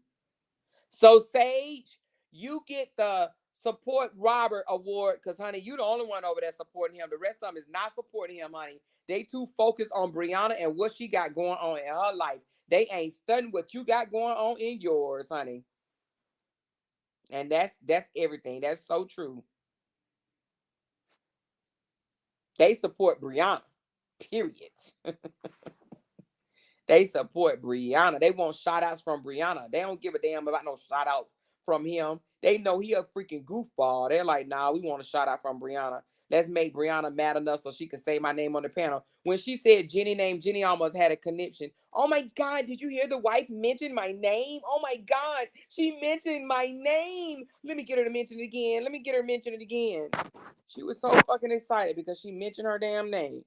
Speaker 1: So Sage, you get the support Robert award because honey, you the only one over there supporting him. The rest of them is not supporting him, honey. They too focused on Brianna and what she got going on in her life. They ain't studying what you got going on in yours, honey. And that's everything. That's so true. They support Brianna. Period. They support Brianna. They want shout outs from Brianna. They don't give a damn about no shout outs from him. They know he a freaking goofball. They're like, nah, we want a shout out from Brianna. Let's make Brianna mad enough so she can say my name on the panel. When she said Jenny name, Jenny almost had a conniption. Oh my God, did you hear the wife mention my name? Oh my God, she mentioned my name. Let me get her to mention it again. Let me get her to mention it again. She was so fucking excited because she mentioned her damn name.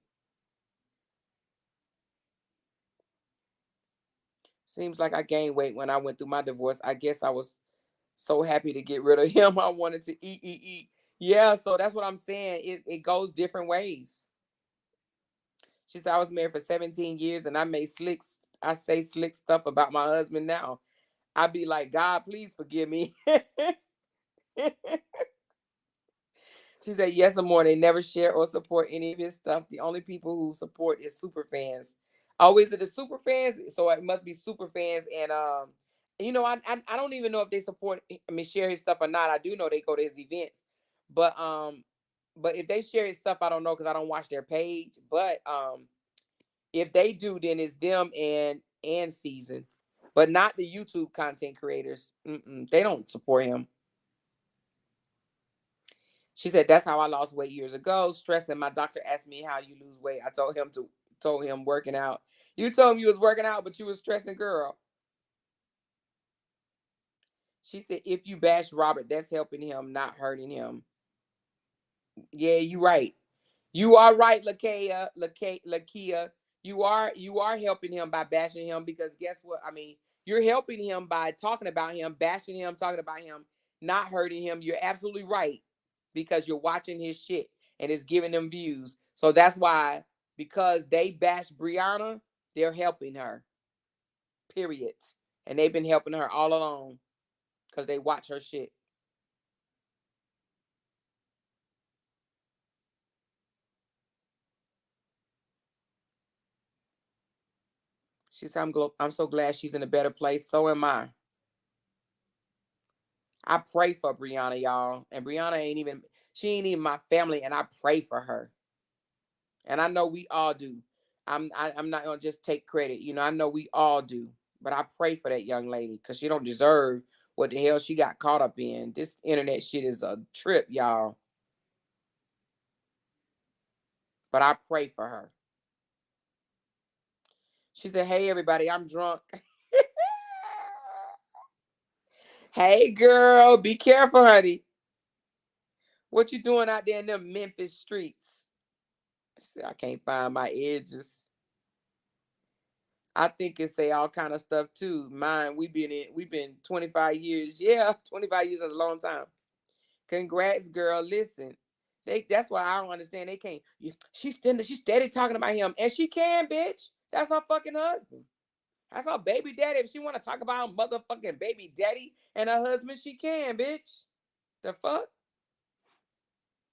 Speaker 1: Seems like I gained weight when I went through my divorce. I guess I was so happy to get rid of him. I wanted to eat. Yeah, so that's what I'm saying. It goes different ways. She said I was married for 17 years and I say slick stuff about my husband now. I'd be like, God, please forgive me. She said, yes, more. They never share or support any of his stuff. The only people who support is super fans. Always are the super fans. So it must be super fans. And I don't even know if they support share his stuff or not. I do know they go to his events. But if they share his stuff, I don't know because I don't watch their page. But if they do, then it's them and Season. But not the YouTube content creators. They don't support him. She said, that's how I lost weight years ago. Stressing. My doctor asked me how you lose weight. I told him working out. You told him you was working out, but you was stressing, girl. She said, if you bash Robert, that's helping him, not hurting him. Yeah, you right. You are right, Lakia. You are helping him by bashing him because guess what? You're helping him by talking about him, bashing him, talking about him, not hurting him. You're absolutely right because you're watching his shit and it's giving them views. So that's why because they bash Brianna, they're helping her. Period. And they've been helping her all along because they watch her shit. She said, I'm so glad she's in a better place. So am I. I pray for Brianna, y'all. And Brianna she ain't even my family, and I pray for her. And I know we all do. I'm not gonna just take credit. I know we all do. But I pray for that young lady because she don't deserve what the hell she got caught up in. This internet shit is a trip, y'all. But I pray for her. She said, hey everybody, I'm drunk. Hey girl, be careful, honey. What you doing out there in them Memphis streets? I can't find my edges. I think it say all kind of stuff too. Mine, we've been 25 years. Yeah, 25 years is a long time. Congrats, girl. Listen. That's why I don't understand. They can't. She's steady talking about him. And she can, bitch. That's her fucking husband. That's her baby daddy. If she want to talk about her motherfucking baby daddy and her husband, she can, bitch. The fuck?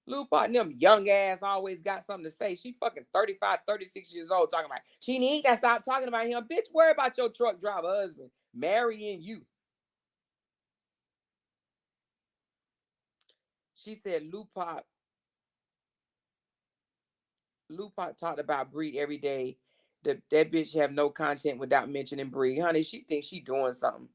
Speaker 1: Lou Pot and them young ass always got something to say. She fucking 35, 36 years old talking about she need to stop talking about him. Bitch, worry about your truck driver husband marrying you. She said Lou Pot talked about Bree every day. That bitch have no content without mentioning Bree. Honey, she thinks she doing something.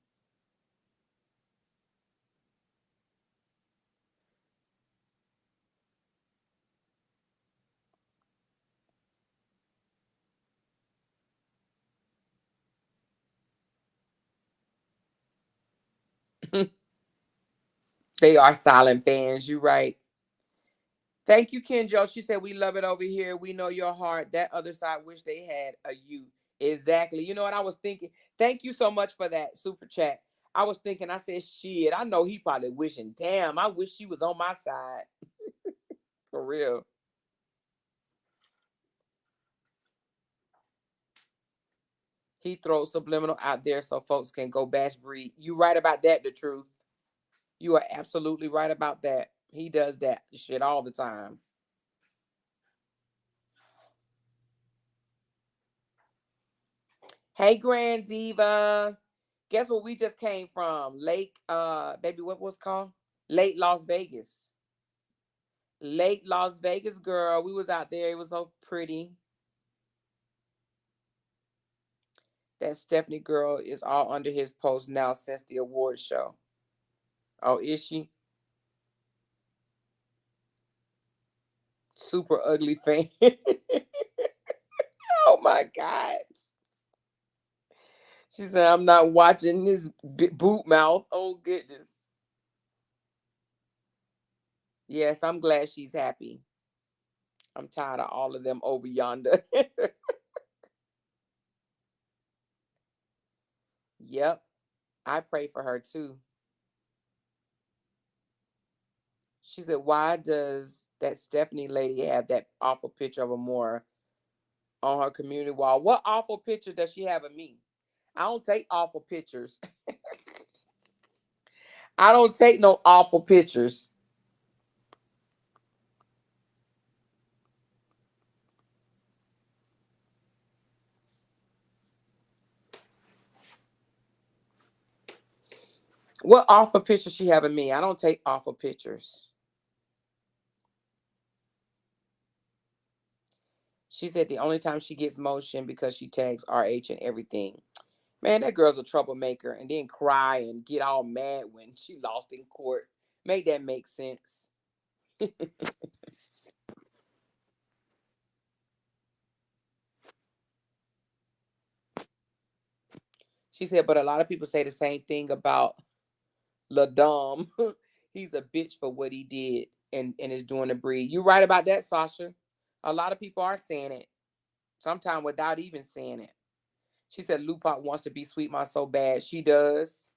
Speaker 1: They are silent fans. You right. Thank you, Kenjo. She said, we love it over here. We know your heart. That other side wish they had a you. Exactly. You know what I was thinking? Thank you so much for that super chat. I was thinking, I said, shit, I know he probably wishing, damn, I wish she was on my side. For real. He throws subliminal out there so folks can go bash Bree. You right about that, the truth. You are absolutely right about that. He does that shit all the time. Hey, Grand Diva. Guess what we just came from? Lake, baby, what was it called? Lake Las Vegas. Lake Las Vegas, girl. We was out there. It was so pretty. That Stephanie girl is all under his post now since the award show. Oh, is she? Super ugly fan. Oh my God. She said, I'm not watching this boot mouth. Oh, goodness. Yes, I'm glad she's happy. I'm tired of all of them over yonder. Yep. I pray for her too. She said, why does that Stephanie lady have that awful picture of Amora on her community wall? What awful picture does she have of me? I don't take awful pictures. I don't take no awful pictures. What awful picture she have of me? I don't take awful pictures. She said the only time she gets motion because she tags RH and everything. Man, that girl's a troublemaker and then cry and get all mad when she lost in court. Make that make sense. She said, but a lot of people say the same thing about LaDom. He's a bitch for what he did and is doing the breed. You right about that, Sasha. A lot of people are saying it, sometimes without even saying it. She said Lupac wants to be Sweet Ma so bad. She does.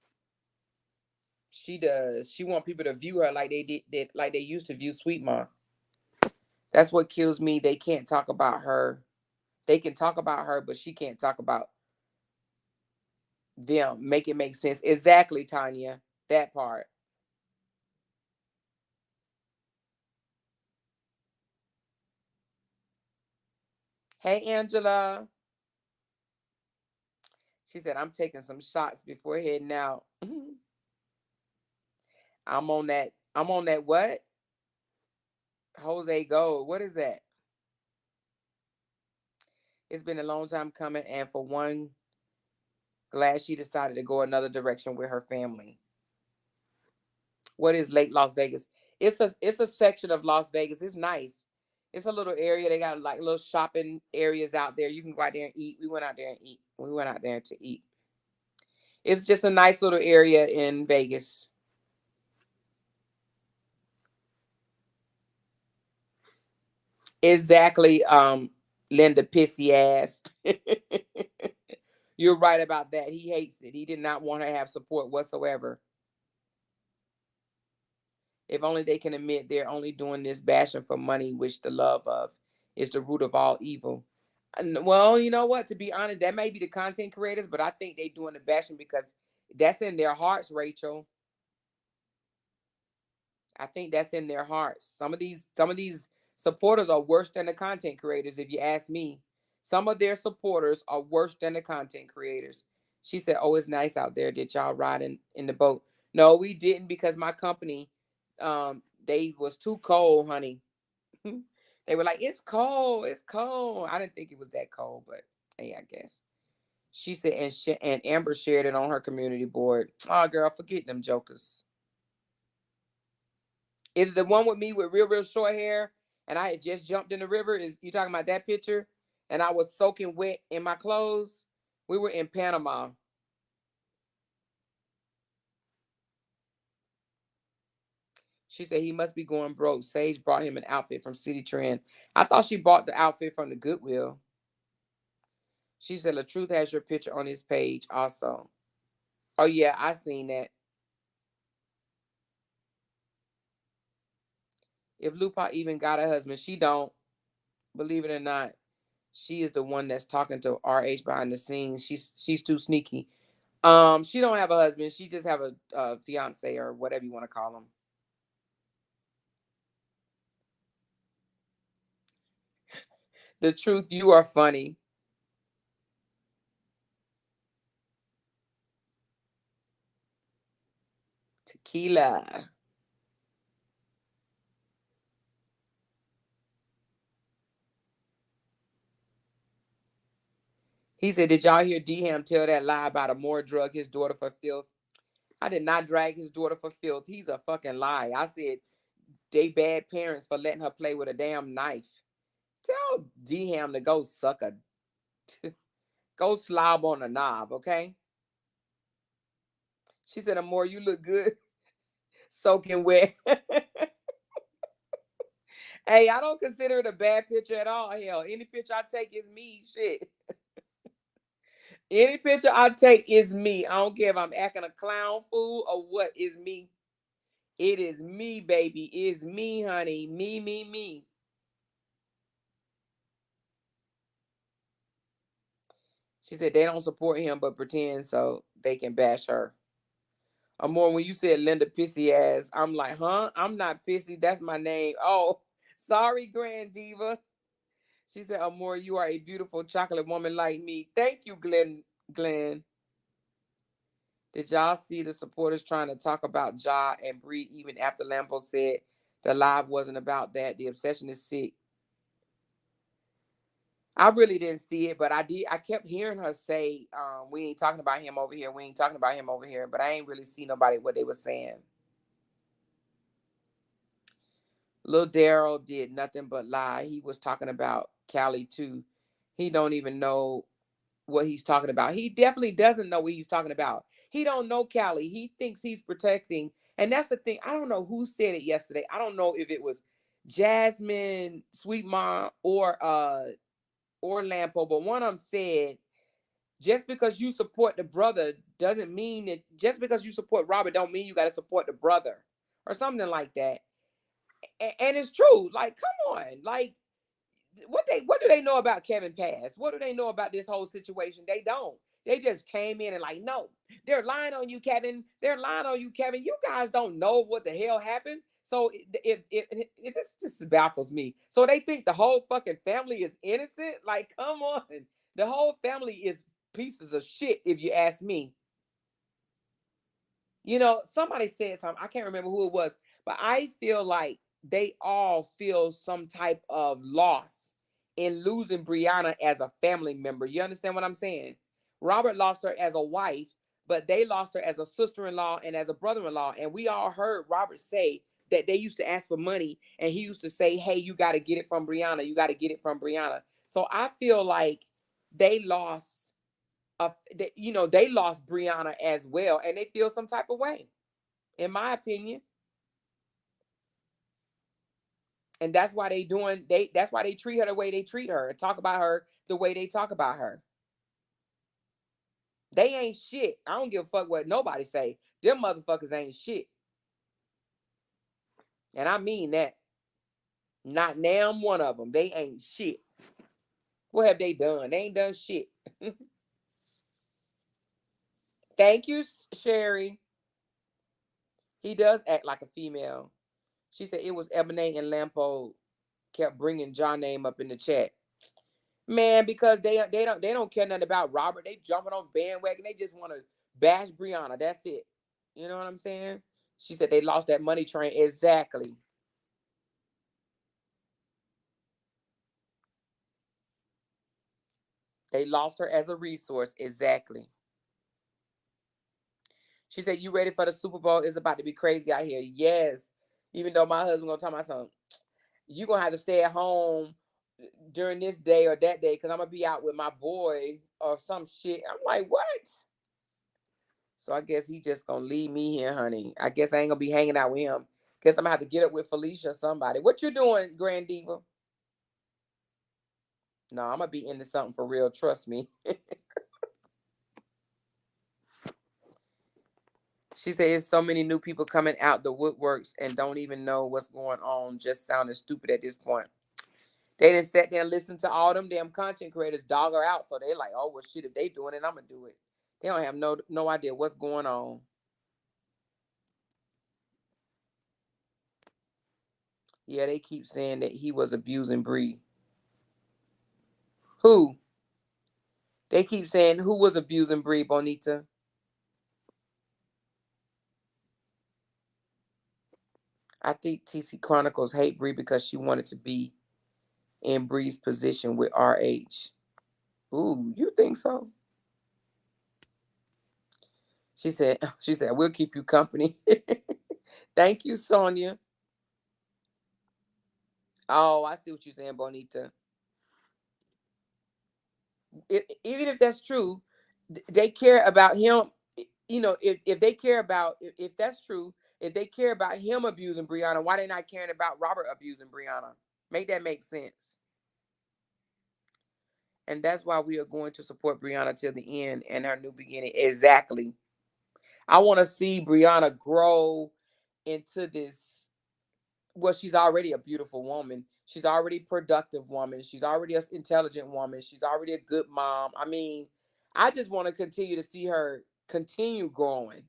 Speaker 1: She does. She want people to view her like like they used to view Sweet Ma. That's what kills me. They can't talk about her. They can talk about her, but she can't talk about them. Make it make sense. Exactly, Tanya. That part. Hey, Angela. She said, I'm taking some shots before heading out. I'm on that what? Jose Gold. What is that? It's been a long time coming, and for one, glad she decided to go another direction with her family. What is Lake Las Vegas? It's a section of Las Vegas. It's nice. It's a little area. They got like little shopping areas out there. You can go out there and eat. We went out there and eat. We went out there to eat. It's just a nice little area in Vegas. Exactly, Linda pissy ass. You're right about that. He hates it. He did not want her to have support whatsoever. If only they can admit they're only doing this bashing for money, which the love of is the root of all evil. Well, you know what? To be honest, that may be the content creators, but I think they doing the bashing because that's in their hearts, Rachel. I think that's in their hearts. Some of these supporters are worse than the content creators, if you ask me. Some of their supporters are worse than the content creators. She said, "Oh, it's nice out there. Did y'all ride in the boat?" No, we didn't because my company, they was too cold, honey. They were like, "It's cold. It's cold." I didn't think it was that cold, but hey, I guess. She said, and Amber shared it on her community board. Oh, girl, forget them jokers. Is it the one with me with real, real short hair? And I had just jumped in the river. Is you talking about that picture? And I was soaking wet in my clothes. We were in Panama. She said he must be going broke. Sage brought him an outfit from City Trend. I thought she bought the outfit from the Goodwill. She said the truth has your picture on his page also. Oh yeah, I seen that. If Lupa even got a husband, she don't. Believe it or not, she is the one that's talking to RH behind the scenes. She's too sneaky. She don't have a husband. She just have a fiance or whatever you want to call him. The truth, you are funny. Tequila. He said, "Did y'all hear D Ham tell that lie about a more drug his daughter for filth?" I did not drag his daughter for filth. He's a fucking lie. I said they bad parents for letting her play with a damn knife. Tell D Ham to go suck a go slob on a knob, okay? She said, "Amore, you look good soaking wet." Hey, I don't consider it a bad picture at all. Hell, any picture I take is me. Shit. Any picture I take is me. I don't care if I'm acting a clown fool or what is me. It is me, baby. It's me, honey. Me, me, me. She said they don't support him but pretend so they can bash her. Amore, when you said Linda pissy ass, I'm like, huh? I'm not pissy. That's my name. Oh, sorry, Grand Diva. She said, Amore, you are a beautiful chocolate woman like me. Thank you, Glenn. Did y'all see the supporters trying to talk about Ja and Bree even after Lambo said the live wasn't about that? The obsession is sick. I really didn't see it, but I did. I kept hearing her say, "We ain't talking about him over here. We ain't talking about him over here." But I ain't really see nobody what they were saying. Lil Daryl did nothing but lie. He was talking about Callie too. He don't even know what he's talking about. He definitely doesn't know what he's talking about. He don't know Callie. He thinks he's protecting. And that's the thing. I don't know who said it yesterday. I don't know if it was Jasmine, Sweet Mom, or Lampo, but one of them said, just because you support the brother doesn't mean that just because you support Robert don't mean you got to support the brother or something like that. And it's true. Like, come on. Like, what do they know about Kevin Pass? What do they know about this whole situation? They don't. They just came in and like, no, they're lying on you, Kevin. They're lying on you, Kevin. You guys don't know what the hell happened. So if this just baffles me. So they think the whole fucking family is innocent. Like, come on, the whole family is pieces of shit. If you ask me, somebody said something. I can't remember who it was, but I feel like they all feel some type of loss in losing Brianna as a family member. You understand what I'm saying? Robert lost her as a wife, but they lost her as a sister-in-law and as a brother-in-law. And we all heard Robert say that they used to ask for money, and he used to say, "Hey, you got to get it from Brianna. You got to get it from Brianna." So I feel like they lost they lost Brianna as well, and they feel some type of way, in my opinion. And that's why that's why they treat her the way they treat her and talk about her the way they talk about her. They ain't shit. I don't give a fuck what nobody say. Them motherfuckers ain't shit. And I mean that. Not damn one of them. They ain't shit. What have they done? They ain't done shit. Thank you, Sherry. He does act like a female. She said it was Ebony and Lampo kept bringing John name up in the chat. Man, because they don't care nothing about Robert. They jumping on bandwagon. They just want to bash Brianna. That's it. You know what I'm saying? She said they lost that money train. Exactly. They lost her as a resource. Exactly. She said, "You ready for the Super Bowl? It's about to be crazy out here." Yes. Even though my husband gonna tell my son, "You gonna have to stay at home during this day or that day because I'm gonna be out with my boy or some shit." I'm like, "What?" So I guess he just gonna leave me here, honey. I guess I ain't gonna be hanging out with him. Guess I'm gonna have to get up with Felicia or somebody. What you doing, Grand Diva? No, I'm gonna be into something for real. Trust me. She said, "There's so many new people coming out the woodworks and don't even know what's going on. Just sounding stupid at this point." They didn't sit there and listen to all them damn content creators dog her out. So they like, "Oh well, shit. If they doing it, I'm gonna do it." They don't have no idea what's going on. Yeah, they keep saying that he was abusing Bree. Who? They keep saying who was abusing Bree, Bonita? I think TC Chronicles hate Bree because she wanted to be in Bree's position with RH. Ooh, you think so? She said, "We'll keep you company." Thank you, Sonia. Oh, I see what you're saying, Bonita. Even if that's true, they care about him. You know, if they care about if that's true, if they care about him abusing Brianna, why they not caring about Robert abusing Brianna? Make that make sense. And that's why we are going to support Brianna till the end and her new beginning. Exactly. I want to see Brianna grow into this. Well, she's already a beautiful woman. She's already a productive woman. She's already an intelligent woman. She's already a good mom. I mean, I just want to continue to see her continue growing.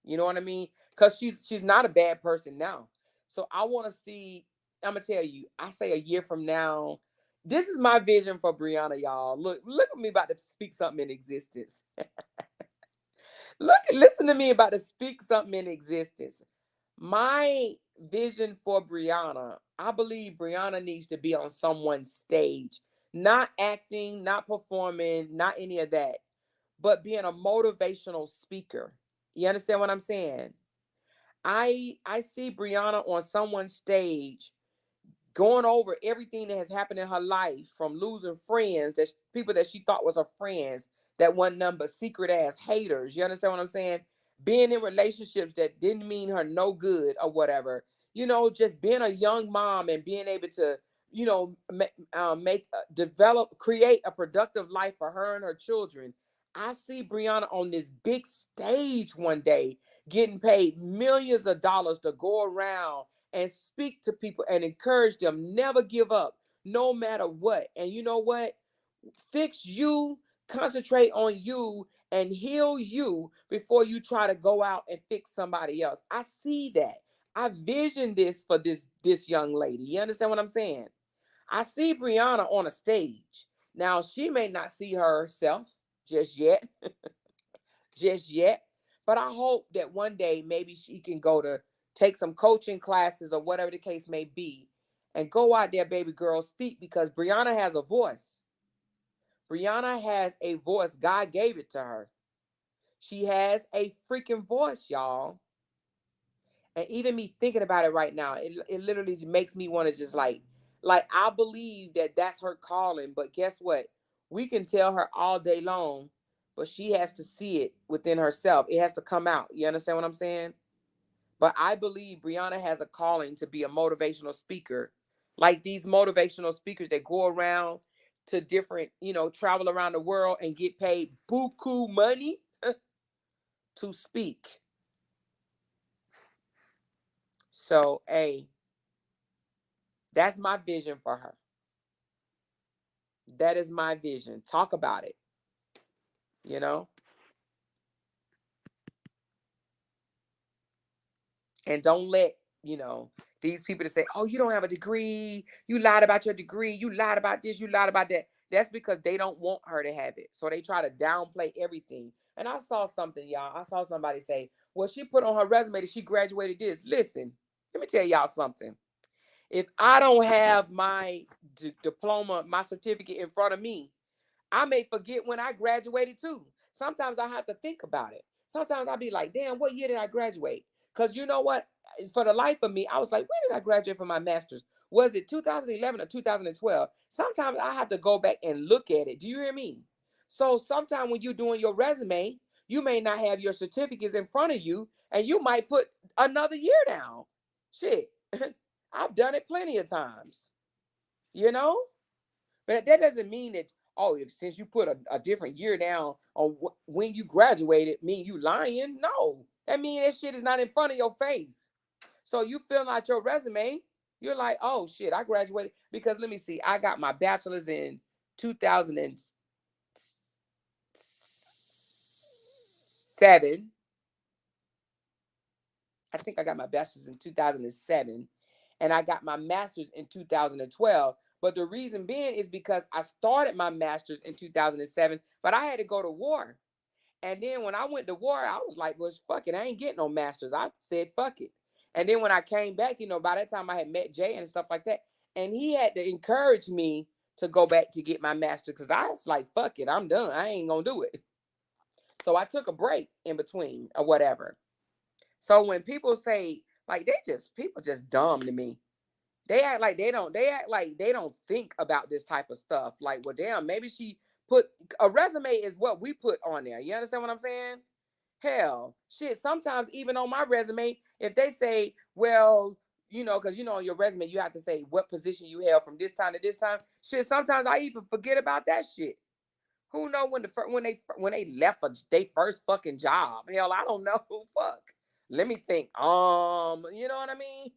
Speaker 1: You know what I mean? Because she's not a bad person now. So I want to see. I'm gonna tell you. I say a year from now. This is my vision for Brianna, y'all. Look at me about to speak something in existence. Listen to me about to speak something in existence. My vision for Brianna, I believe Brianna needs to be on someone's stage, not acting, not performing, not any of that, but being a motivational speaker. You understand what I'm saying? I see Brianna on someone's stage going over everything that has happened in her life, from losing friends, that people that she thought was her friends, that one number secret ass haters. You understand what I'm saying? Being in relationships that didn't mean her no good or whatever. You know, just being a young mom and being able to, you know, develop, create a productive life for her and her children. I see Brianna on this big stage one day, getting paid millions of dollars to go around and speak to people and encourage them. Never give up, no matter what. And you know what? Fix you, concentrate on you, and heal you before you try to go out and fix somebody else. I see that. I vision this for this young lady. You understand what I'm saying? I see Brianna on a stage. Now, she may not see herself just yet, just yet. But I hope that one day maybe she can go to take some coaching classes or whatever the case may be and go out there, baby girl, speak, because Brianna has a voice. Brianna has a voice. God gave it to her. She has a freaking voice, y'all. And even me thinking about it right now, it literally makes me want to just like I believe that that's her calling. But guess what? We can tell her all day long, but she has to see it within herself. It has to come out. You understand what I'm saying? But I believe Brianna has a calling to be a motivational speaker Like these motivational speakers that go around to different, travel around the world and get paid buku money to speak. So, hey, that's my vision for her. That is my vision. Talk about it, you know? And don't let, these people to say, oh, you don't have a degree. You lied about your degree. You lied about this. You lied about that. That's because they don't want her to have it. So they try to downplay everything. And I saw something, y'all. I saw somebody say, well, she put on her resume that she graduated this. Listen, let me tell y'all something. If I don't have my diploma, my certificate in front of me, I may forget when I graduated too. Sometimes I have to think about it. Sometimes I'll be like, damn, what year did I graduate? Because you know what? For the life of me, I was like, when did I graduate from my master's? Was it 2011 or 2012? Sometimes I have to go back and look at it. Do you hear me? So sometimes when you're doing your resume, you may not have your certificates in front of you, and you might put another year down. Shit. I've done it plenty of times, you know? But that doesn't mean that, oh, if since you put a different year down on when you graduated, mean you lying. No, that means that shit is not in front of your face. So you fill out your resume, you're like, oh shit, I graduated. Because let me see, I got my bachelor's in 2007. I think I got my bachelor's in 2007, and I got my master's in 2012. But the reason being is because I started my master's in 2007, but I had to go to war. And then when I went to war, I was like, well, fuck it, I ain't getting no master's. I said, fuck it. And then when I came back, by that time I had met Jay and stuff like that. And he had to encourage me to go back to get my master's because I was like, fuck it, I'm done. I ain't going to do it. So I took a break in between or whatever. So when people say, like, people just dumb to me. They act like they don't think about this type of stuff. Like, well, damn, maybe she put a resume is what we put on there. You understand what I'm saying? Hell, shit. Sometimes even on my resume, if they say, well, because on your resume you have to say what position you held from this time to this time. Shit, sometimes I even forget about that shit. Who know when they left their first fucking job? Hell, I don't know. Fuck. Let me think. You know what I mean?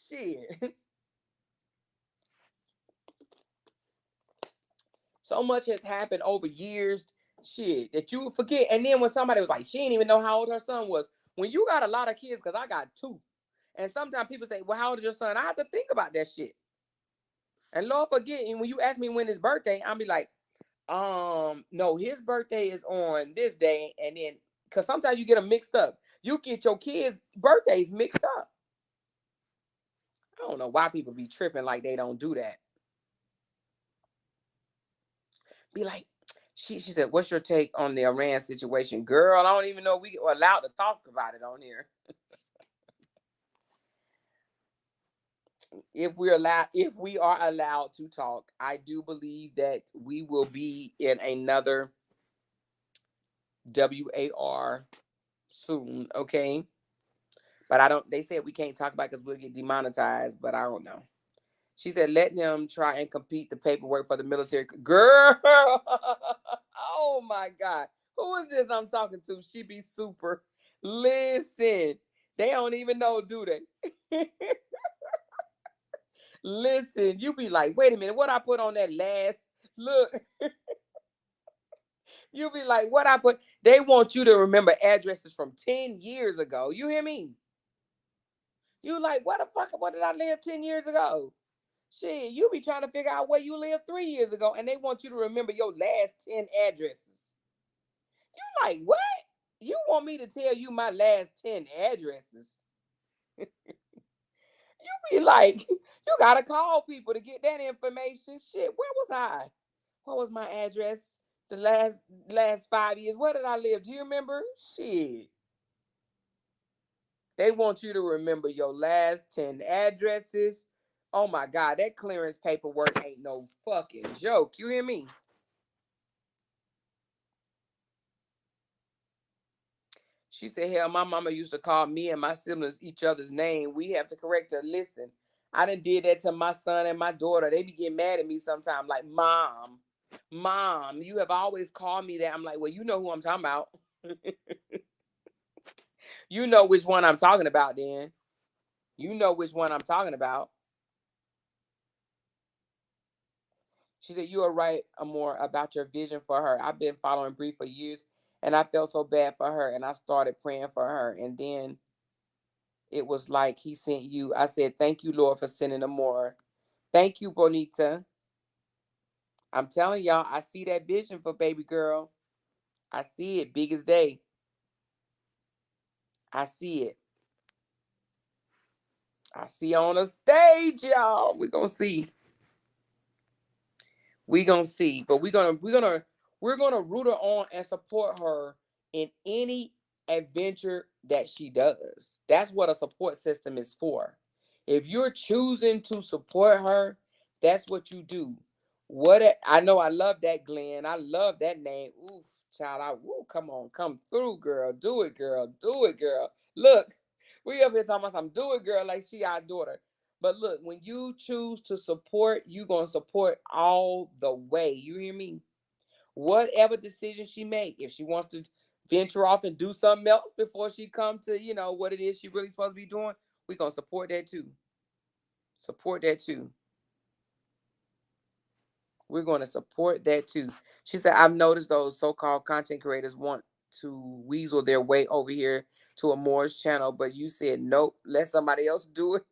Speaker 1: Shit. So much has happened over years, shit, that you forget. And then when somebody was like, she didn't even know how old her son was. When you got a lot of kids, because I got two, and sometimes people say, well, how old is your son? I have to think about that shit. And Lord forget, and when you ask me when his birthday, I'll be like, no, his birthday is on this day, and then because sometimes you get them mixed up. You get your kids' birthdays mixed up. I don't know why people be tripping like they don't do that. Be like, she said, what's your take on the Iran situation? Girl, I don't even know if we are allowed to talk about it on here. If we are allowed to talk, I do believe that we will be in another WAR soon, okay? But I don't, they said we can't talk about it because we'll get demonetized, but I don't know. She said, let them try and complete the paperwork for the military. Girl, oh my God. Who is this I'm talking to? She be super. Listen, they don't even know, do they? Listen, you be like, wait a minute, what I put on that last look? You be like, what I put? They want you to remember addresses from 10 years ago. You hear me? You like, what the fuck? What did I live 10 years ago? Shit, you be trying to figure out where you lived 3 years ago, and they want you to remember your last 10 addresses. You like, what? You want me to tell you my last 10 addresses? You be like, you gotta call people to get that information. Shit, where was I? What was my address the last 5 years? Where did I live? Do you remember? Shit. They want you to remember your last 10 addresses. Oh my God, that clearance paperwork ain't no fucking joke. You hear me? She said, hell, my mama used to call me and my siblings each other's name. We have to correct her. Listen, I done did that to my son and my daughter. They be getting mad at me sometimes, like, Mom, you have always called me that. I'm like, well, you know who I'm talking about. You know which one I'm talking about then. You know which one I'm talking about. She said, you are right, Amor, about your vision for her. I've been following Bree for years, and I felt so bad for her, and I started praying for her. And then it was like he sent you. I said, thank you, Lord, for sending Amor. Thank you, Bonita. I'm telling y'all, I see that vision for baby girl. I see it big as day. I see it. I see on a stage, y'all. We're gonna see. We're gonna see. But we're gonna root her on and support her in any adventure that she does. That's what a support system is for. If you're choosing to support her, that's what you do. I know I love that, Glenn. I love that name. Ooh, child, come on, come through, girl. Do it, girl. Do it, girl. Look, we up here talking about some do it, girl, like she our daughter. But look, when you choose to support, you gonna support all the way. You hear me? Whatever decision she make, if she wants to venture off and do something else before she come to, what it is she really supposed to be doing, we gonna support that too. Support that too. We're going to support that too. She said, I've noticed those so-called content creators want to weasel their way over here to Amor's channel, but you said, nope, let somebody else do it.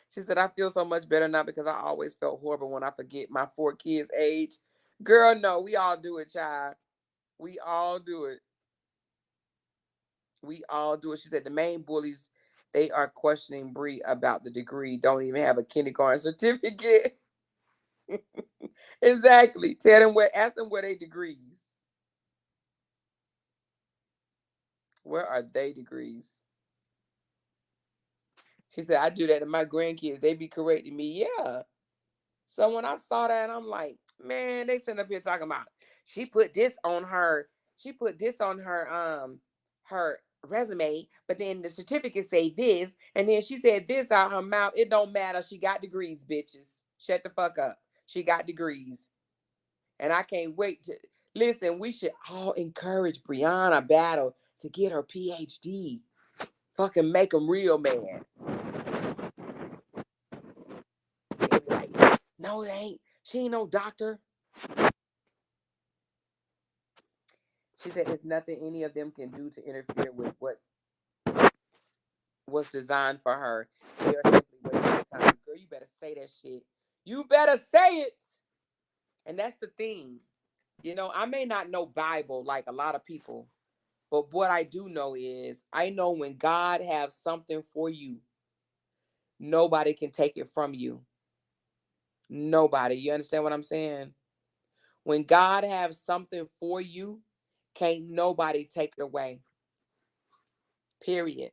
Speaker 1: She said, I feel so much better now because I always felt horrible when I forget my 4 kids' age. Girl, no, we all do it, child. We all do it. We all do it. She said, the main bullies, they are questioning Bree about the degree, don't even have a kindergarten certificate. Exactly. Ask them where they degrees. Where are they degrees? She said, I do that to my grandkids. They be correcting me. Yeah. So when I saw that, I'm like, man, they sitting up here talking about she put this on her. She put this on her resume, but then the certificate say this, and then she said this out her mouth. It don't matter. She got degrees, bitches. Shut the fuck up. She got degrees. And I can't wait to listen. We should all encourage Brianna Battle to get her PhD. Fucking make them real, man. Like, no, it ain't. She ain't no doctor. She said there's nothing any of them can do to interfere with what was designed for her. They are simply wasting time. Girl, you better say that shit. You better say it. And that's the thing. I may not know Bible like a lot of people, but what I do know is I know when God has something for you, nobody can take it from you. Nobody. You understand what I'm saying? When God has something for you, can't nobody take it away. Period.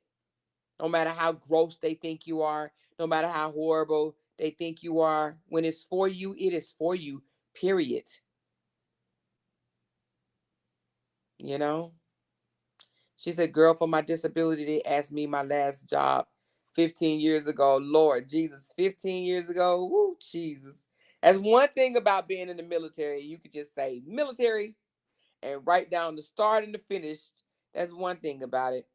Speaker 1: No matter how gross they think you are, no matter how horrible they think you are, when it's for you, it is for you. Period. You know? She said, girl, for my disability, they asked me my last job 15 years ago. Lord Jesus, 15 years ago. Woo, Jesus. That's one thing about being in the military. You could just say military and write down the start and the finish. That's one thing about it.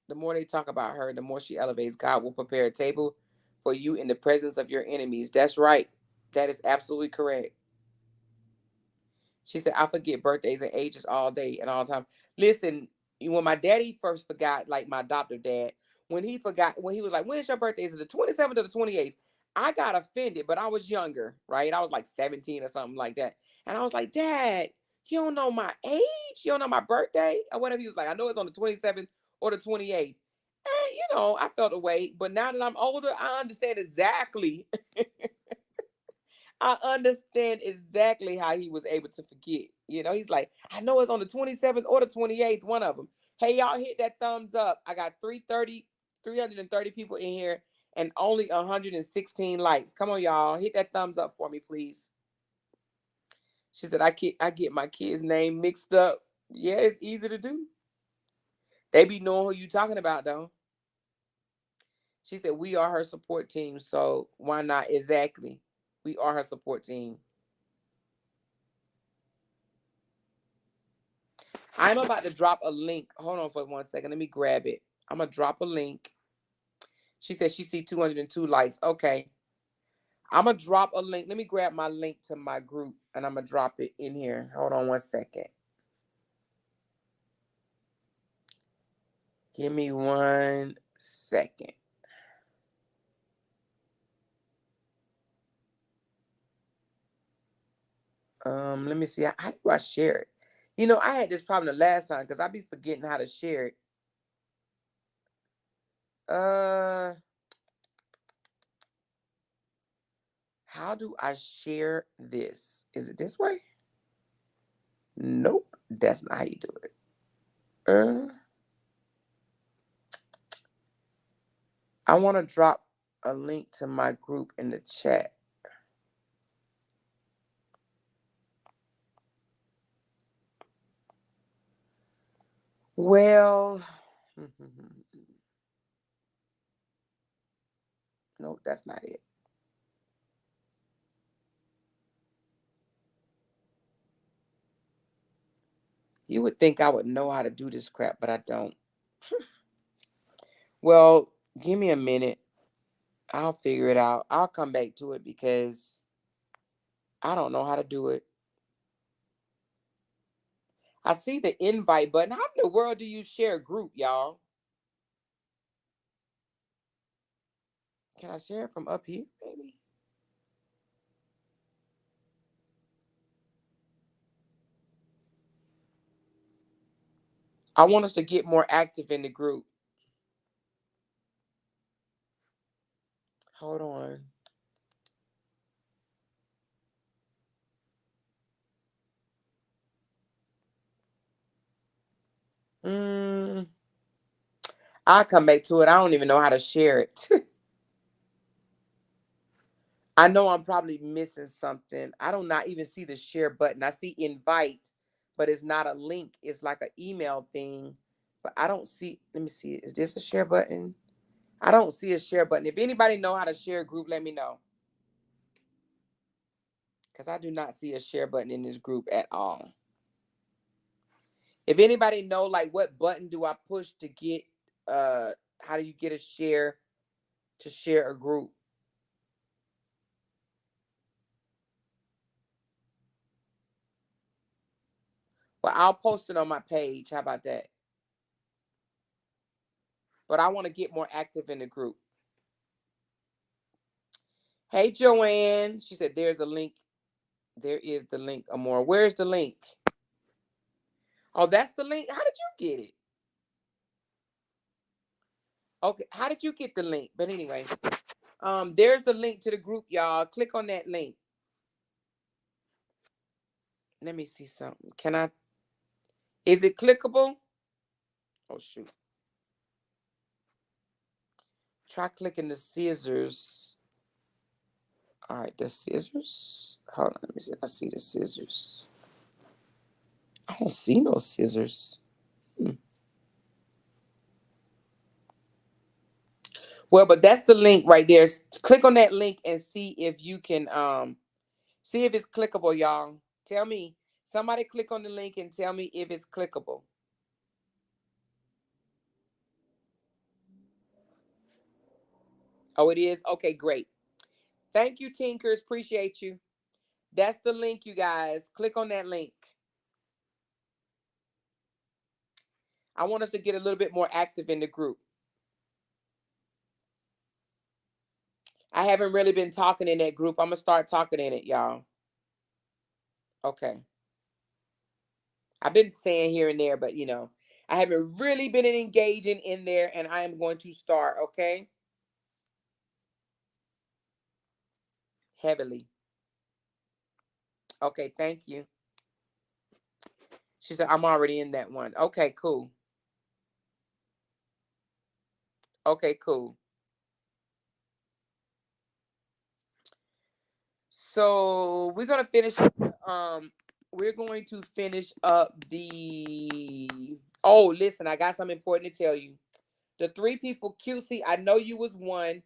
Speaker 1: The more they talk about her, the more she elevates. God will prepare a table for you in the presence of your enemies. That's right. That is absolutely correct. She said, I forget birthdays and ages all day and all the time. Listen, when my daddy first forgot, like my adoptive dad, when he was like, when's your birthday? Is it the 27th or the 28th? I got offended, but I was younger, right? I was like 17 or something like that. And I was like, Dad, you don't know my age? You don't know my birthday? Or whatever. He was like, I know it's on the 27th or the 28th. And, I felt away. But now that I'm older, I understand exactly I understand exactly how he was able to forget. He's like, I know it's on the 27th or the 28th, one of them. Hey, y'all hit that thumbs up. I got 330 people in here and only 116 likes. Come on, y'all. Hit that thumbs up for me, please. She said, I get my kid's name mixed up. Yeah, it's easy to do. They be knowing who you talking about, though. She said, we are her support team, so why not? Exactly. We are her support team. I'm about to drop a link. Hold on for 1 second. Let me grab it. I'm going to drop a link. She said she see 202 likes. Okay. I'm going to drop a link. Let me grab my link to my group, and I'm going to drop it in here. Hold on 1 second. Give me 1 second. Let me see. How do I share it? You know, I had this problem the last time because I be forgetting how to share it. How do I share this? Is it this way? Nope, that's not how you do it. I want to drop a link to my group in the chat. Well, nope, that's not it. You would think I would know how to do this crap, but I don't. Well, give me a minute. I'll figure it out. I'll come back to it because I don't know how to do it. I see the invite button. How in the world do you share a group, y'all? Can I share it from up here, maybe? I want us to get more active in the group. Hold on. I'll come back to it. I don't even know how to share it. I know I'm probably missing something. I do not even see the share button. I see invite, but it's not a link. It's like an email thing. But I don't see. Let me see. Is this a share button? I don't see a share button. If anybody know how to share a group, let me know. Because I do not see a share button in this group at all. If anybody know like what button do I push to get how do you get a share to share a group? Well, I'll post it on my page. How about that? But I want to get more active in the group. Hey, Joanne. She said there's a link. There is the link, Amor. Where's the link? Oh, that's the link. How did you get it? Okay, how did you get the link? But anyway, there's the link to the group, y'all. Click on that link. Let me see something. Can I? Is it clickable? Oh shoot. Try clicking the scissors. All right, the scissors. Hold on, let me see if I see the scissors. I don't see no scissors. Well, but that's the link right there. Click on that link and see if you can see if it's clickable, y'all. Tell me. Somebody click on the link and tell me if it's clickable. Oh, it is? Okay, great. Thank you, Tinkers. Appreciate you. That's the link, you guys. Click on that link. I want us to get a little bit more active in the group. I haven't really been talking in that group. I'm going to start talking in it, y'all. Okay. I've been saying here and there, but I haven't really been engaging in there, and I am going to start, okay? Heavily. Okay, thank you. She said, I'm already in that one. Okay, cool. Okay, cool. So we're gonna finish. We're going to finish up the. Oh, listen, I got something important to tell you. The 3 people, QC, I know you was one.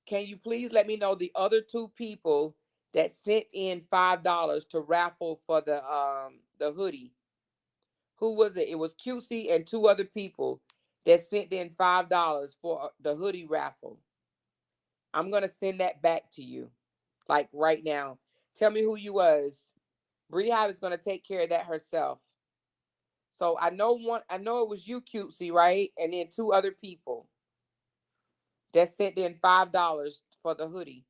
Speaker 1: Can you please let me know the other 2 people that sent in $5 to raffle for the hoodie? Who was it? It was QC and 2 other people that sent in $5 for the hoodie raffle. I'm gonna send that back to you, like right now. Tell me who you was. Bree Hive is gonna take care of that herself. So I know one. I know it was you, Cutesy, right? And then 2 other people that sent in $5 for the hoodie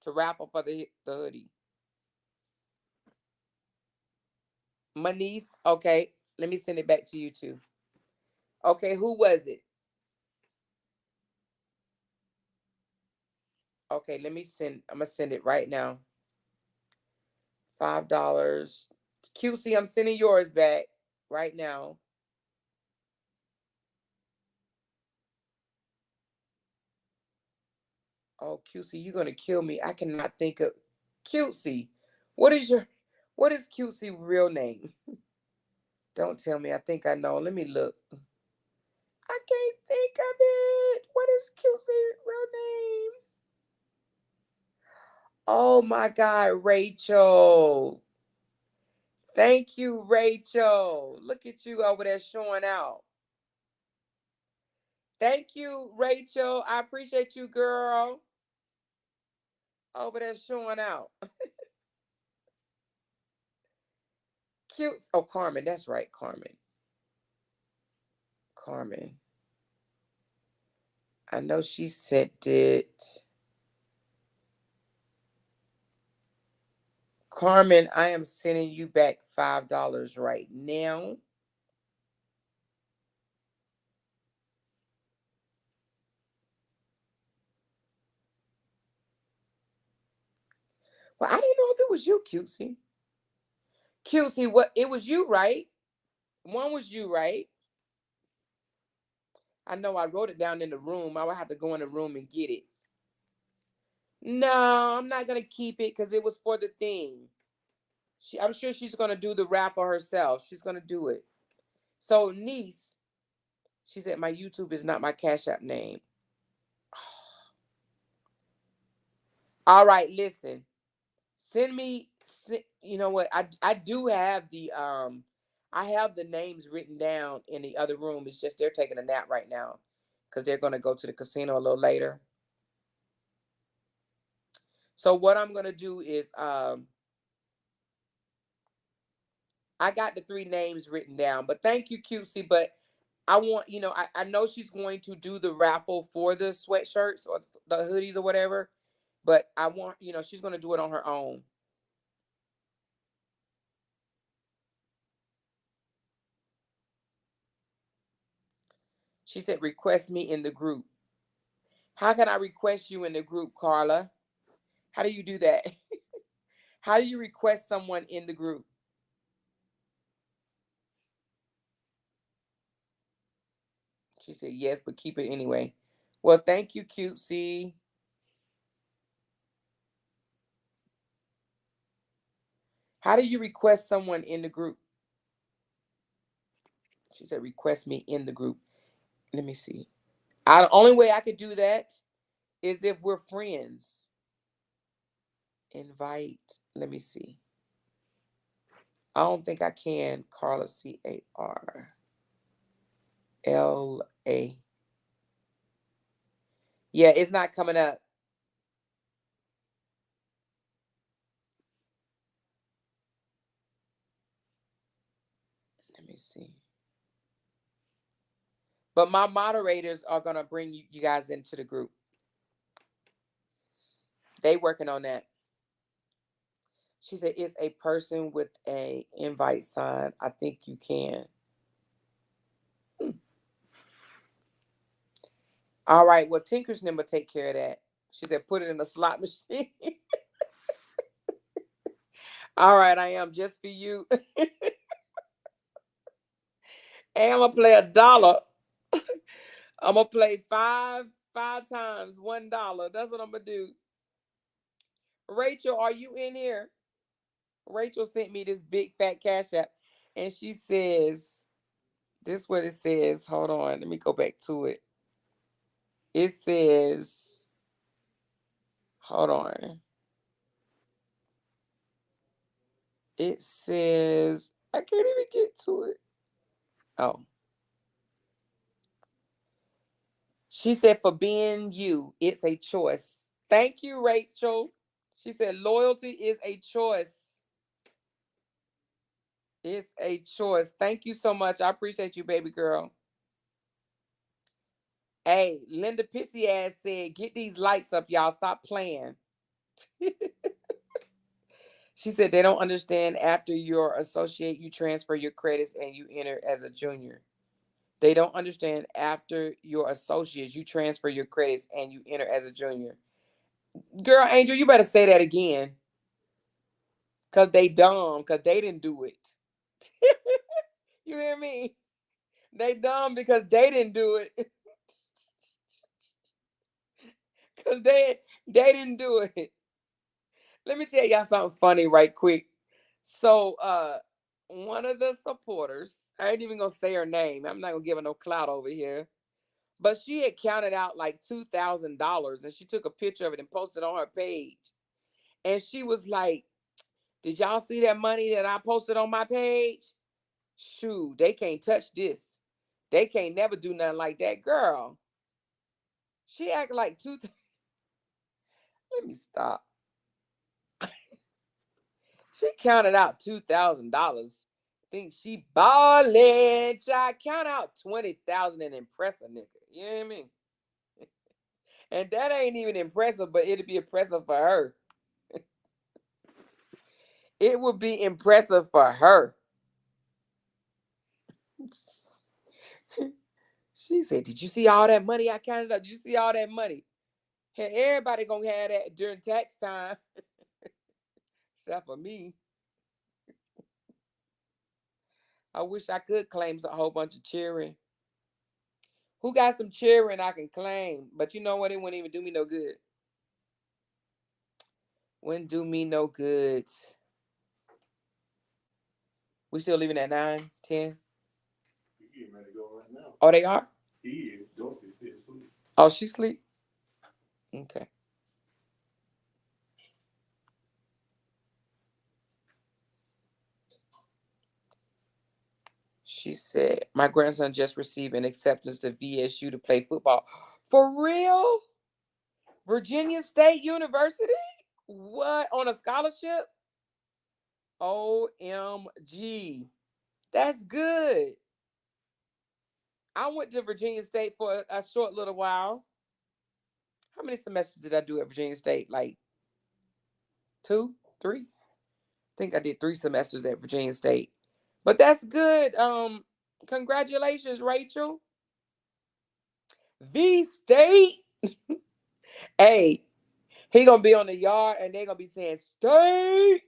Speaker 1: to raffle for the hoodie. Manice, okay. Let me send it back to you too. Okay, who was it? Okay, let me send. I'm gonna send it right now. $5. QC, I'm sending yours back right now. Oh, QC, you're gonna kill me. I cannot think of QC. What is your what is QC real name? Don't tell me. I think I know. Let me look. I can't think of it. What is QC real name? Oh my God, Rachel. Thank you, Rachel. Look at you over there showing out. Thank you, Rachel. I appreciate you, girl. Over there showing out. Cute. Oh, Carmen. That's right, Carmen. Carmen. I know she sent it. Carmen, I am sending you back $5 right now. Well, I didn't know if it was you, Cutesy. Cutesy, what? It was you, right? One was you, right? I know I wrote it down in the room. I would have to go in the room and get it. No, I'm not gonna keep it because it was for the thing. I'm sure she's gonna do the raffle herself. She's gonna do it. So, niece, she said my YouTube is not my Cash App name. All right, listen. Send me. You know what? I do have I have the names written down in the other room. It's just they're taking a nap right now because they're gonna go to the casino a little later. So what I'm gonna do is I got the 3 names written down, but thank you, Cutesy. But I want, I know she's going to do the raffle for the sweatshirts or the hoodies or whatever, but I want, she's going to do it on her own. She said, request me in the group. How can I request you in the group, Carla? How do you do that? How do you request someone in the group? She said, yes, but keep it anyway. Well, thank you, Cutesy. How do you request someone in the group? She said, request me in the group. Let me see. The only way I could do that is if we're friends. Invite. Let me see. I don't think I can. Carla, CARLA. Yeah, it's not coming up. Let me see. But my moderators are gonna bring you guys into the group. They working on that. She said it's a person with a invite sign. I think you can. Hmm. All right. Well, Tinker's number take care of that. She said put it in the slot machine. All right, I am just for you. And I'm gonna play $1. I'm gonna play five times $1. That's what I'm gonna do. Rachel, are you in here? Rachel sent me this big fat cash app, and she says This is what it says. Hold on. Let me go back to it. It says, hold on. It says, I can't even get to it. Oh. She said, for being you, it's a choice. Thank you, Rachel. She said, loyalty is a choice. It's a choice. Thank you so much. I appreciate you, baby girl. Hey, Linda Pissy ass said, get these lights up, y'all. Stop playing. She said they don't understand after you're associate, you transfer your credits and you enter as a junior. They don't understand after your associates, you transfer your credits and you enter as a junior. Girl, Angel, you better say that again. Cause they dumb, cause they didn't do it. You hear me? They dumb because they didn't do it. Cause they didn't do it. Let me tell y'all something funny right quick. So one of the supporters, I ain't even gonna say her name. I'm not gonna give her no clout over here. But she had counted out like $2,000 and she took a picture of it and posted on her page. And she was like, did y'all see that money that I posted on my page? Shoot, they can't touch this. They can't never do nothing like that. Girl, she acted like let me stop. She counted out $2,000. Think she ballin'. I count out 20,000 and impress a nigga. You know what I mean? And that ain't even impressive, but it'd be impressive for her. It would be impressive for her. She said, did you see all that money I counted up? Did you see all that money? Hey, everybody gonna have that during tax time. Except for me. I wish I could claim a whole bunch of cheering. Who got some cheering I can claim? But you know what? It wouldn't even do me no good. Wouldn't do me no good. We still leaving at 9, 10?
Speaker 2: You getting ready to go right now.
Speaker 1: Oh, they are?
Speaker 2: He is. Dorothy's still asleep.
Speaker 1: Oh, she sleep? Okay. She said, my grandson just received an acceptance to VSU to play football. For real? Virginia State University? What? On a scholarship? OMG. That's good. I went to Virginia State for a short little while. How many semesters did I do at Virginia State? Like 2, 3? I think I did 3 semesters at Virginia State. But that's good. Congratulations, Rachel. V State. Hey, he gonna be on the yard and they gonna be saying state.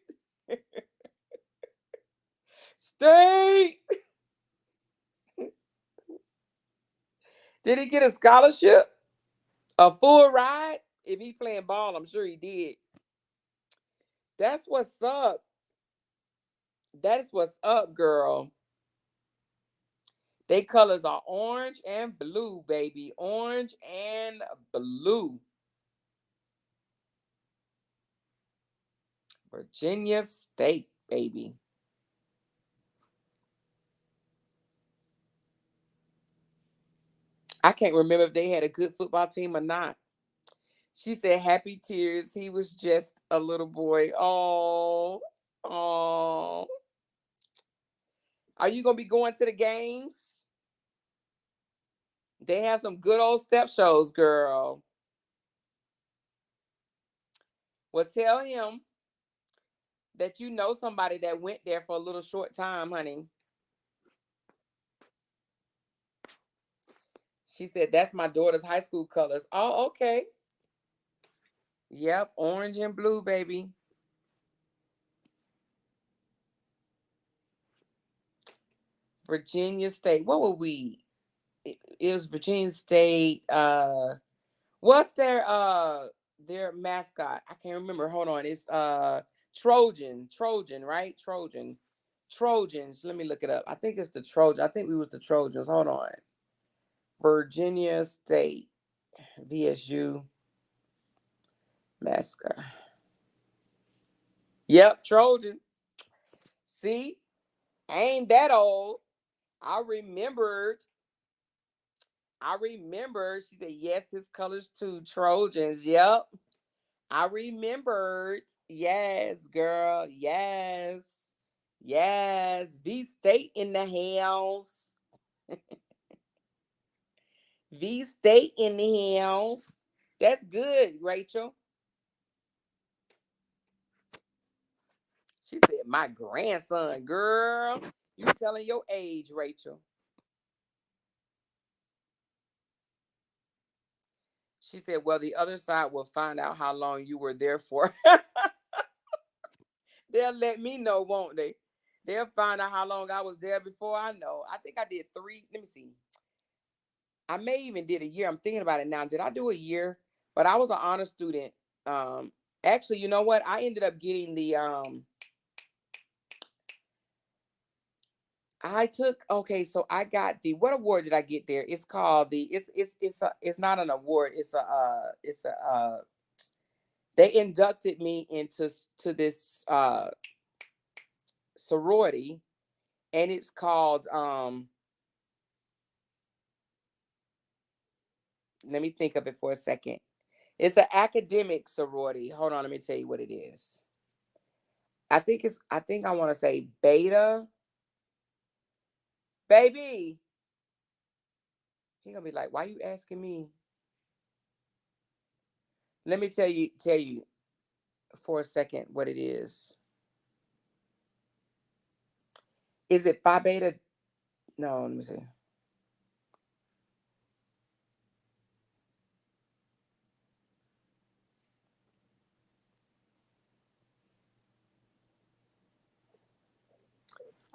Speaker 1: State. Did he get a scholarship? A full ride? If he playing ball, I'm sure he did. That's what's up. That's what's up, girl. They colors are orange and blue, baby. Orange and blue. Virginia State, baby. I can't remember if they had a good football team or not. She said, happy tears. He was just a little boy. Oh, oh. Are you going to be going to the games? They have some good old step shows, girl. Well, tell him that you know somebody that went there for a little short time, honey. She said, that's my daughter's high school colors. Oh, okay. Yep, orange and blue, baby. Virginia State. What were we? It was Virginia State. What's their mascot? I can't remember. Hold on. It's Trojan. Trojan, right? Trojan. Trojans. Let me look it up. I think it's the Trojans. I think we was the Trojans. Hold on. Virginia State, VSU, mascot. Yep, Trojan. See, I ain't that old. I remembered. I remember. She said, yes, his colors too. Trojans. Yep. I remembered. Yes, girl. Yes. Yes. V State in the house. V State in the house. That's good, Rachel. She said, my grandson, girl. You telling your age, Rachel. She said, well, the other side will find out how long you were there for. They'll let me know, won't they? They'll find out how long I was there before I know. I think I did 3. Let me see. I may even did a year. I'm thinking about it now. Did I do a year? But I was an honor student. Actually, you know what? I ended up getting the I took okay, so I got the what award did I get there? It's called the it's not an award. It's a they inducted me into to this sorority, and it's called let me think of it for a second. It's an academic sorority. Hold on, let me tell you what it is. I think I want to say Beta. Baby. He gonna be like, why you asking me? Let me tell you for a second what it is. Is it Phi Beta? No, let me see.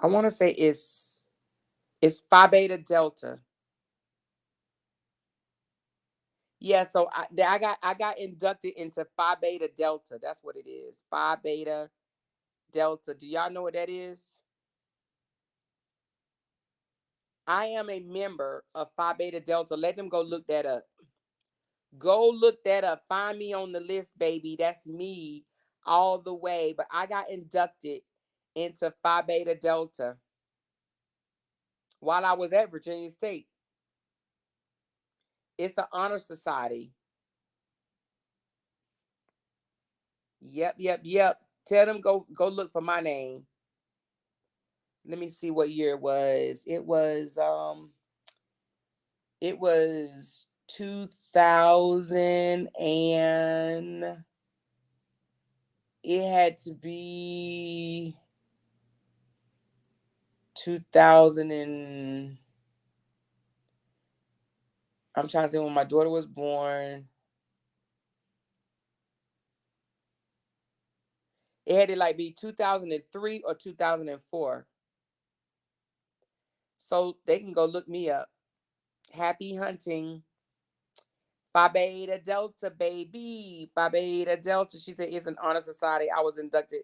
Speaker 1: I want to say it's Phi Beta Delta. Yeah, so I got inducted into Phi Beta Delta. That's what it is. Phi Beta Delta. Do y'all know what that is? I am a member of Phi Beta Delta. Let them go look that up. Go look that up. Find me on the list, baby. That's me all the way. But I got inducted into Phi Beta Delta while I was at Virginia State. It's an honor society. Yep, yep, yep. Tell them go look for my name. Let me see what year it was. It was 2000, and it had to be 2000 and I'm trying to say when my daughter was born. It had to like be 2003 or 2004. So they can go look me up. Happy hunting. Phi Beta Delta, baby. Phi Beta Delta. She said it's an honor society. I was inducted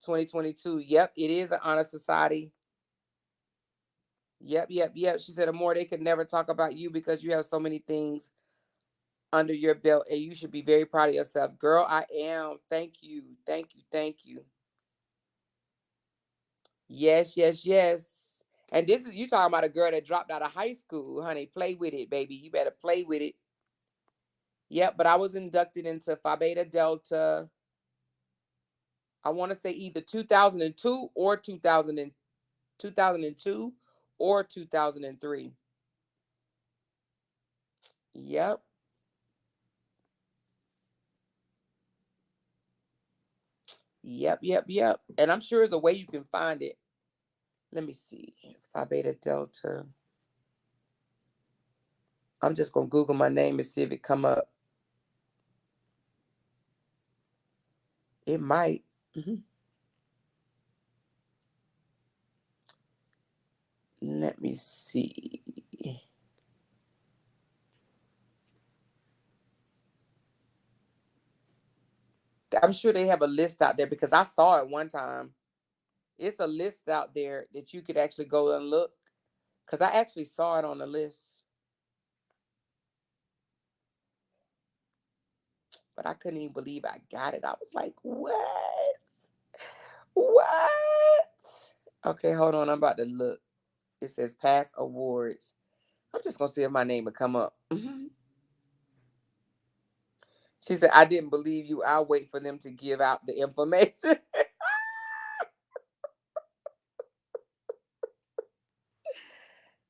Speaker 1: 2022. Yep, it is an honor society. Yep, yep, yep. She said, Amore, they could never talk about you because you have so many things under your belt and you should be very proud of yourself. Girl, I am. Thank you. Thank you. Thank you. Yes, yes, yes. And this is you talking about a girl that dropped out of high school, honey. Play with it, baby. You better play with it. Yep, but I was inducted into Phi Beta Delta. I want to say either 2002 or 2002 or 2003. Yep. Yep, yep, yep. And I'm sure there's a way you can find it. Let me see. Phi Beta Delta. I'm just gonna Google my name and see if it come up. It might. Mhm. Let me see. I'm sure they have a list out there because I saw it one time. It's a list out there that you could actually go and look. Because I actually saw it on the list, but I couldn't even believe I got it. I was like, what? What? Okay, hold on. I'm about to look. It says past awards. I'm just going to see if my name will come up. She said, I didn't believe you. I'll wait for them to give out the information.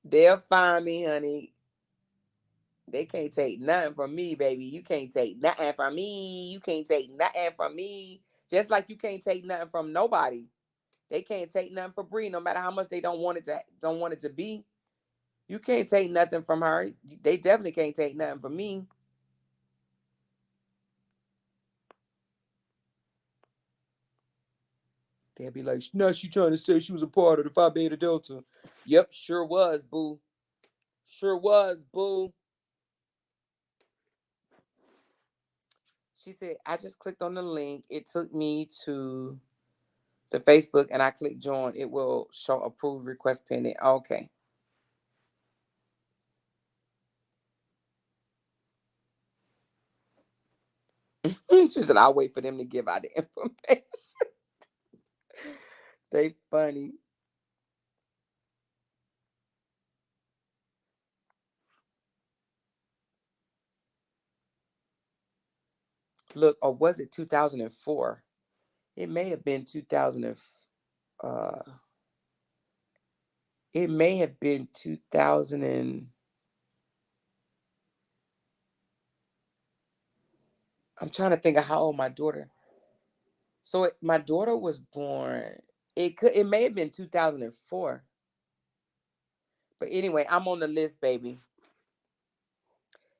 Speaker 1: They'll find me, honey. They can't take nothing from me, baby. You can't take nothing from me. You can't take nothing from me. Just like you can't take nothing from nobody. They can't take nothing for Bree, no matter how much they don't want it to be. You can't take nothing from her. They definitely can't take nothing from me. They'll be like, no, she trying to say she was a part of the Phi Beta Delta. Yep, sure was, boo. Sure was, boo. She said, I just clicked on the link. It took me to the Facebook and I clicked join. It will show approved request pending. Okay. She said, I'll wait for them to give out the information. They funny. Look, or was it 2004? It may have been 2000. Uh, it may have been 2000 and I'm trying to think of how old my daughter. So my daughter was born. It may have been 2004. But anyway, I'm on the list, baby.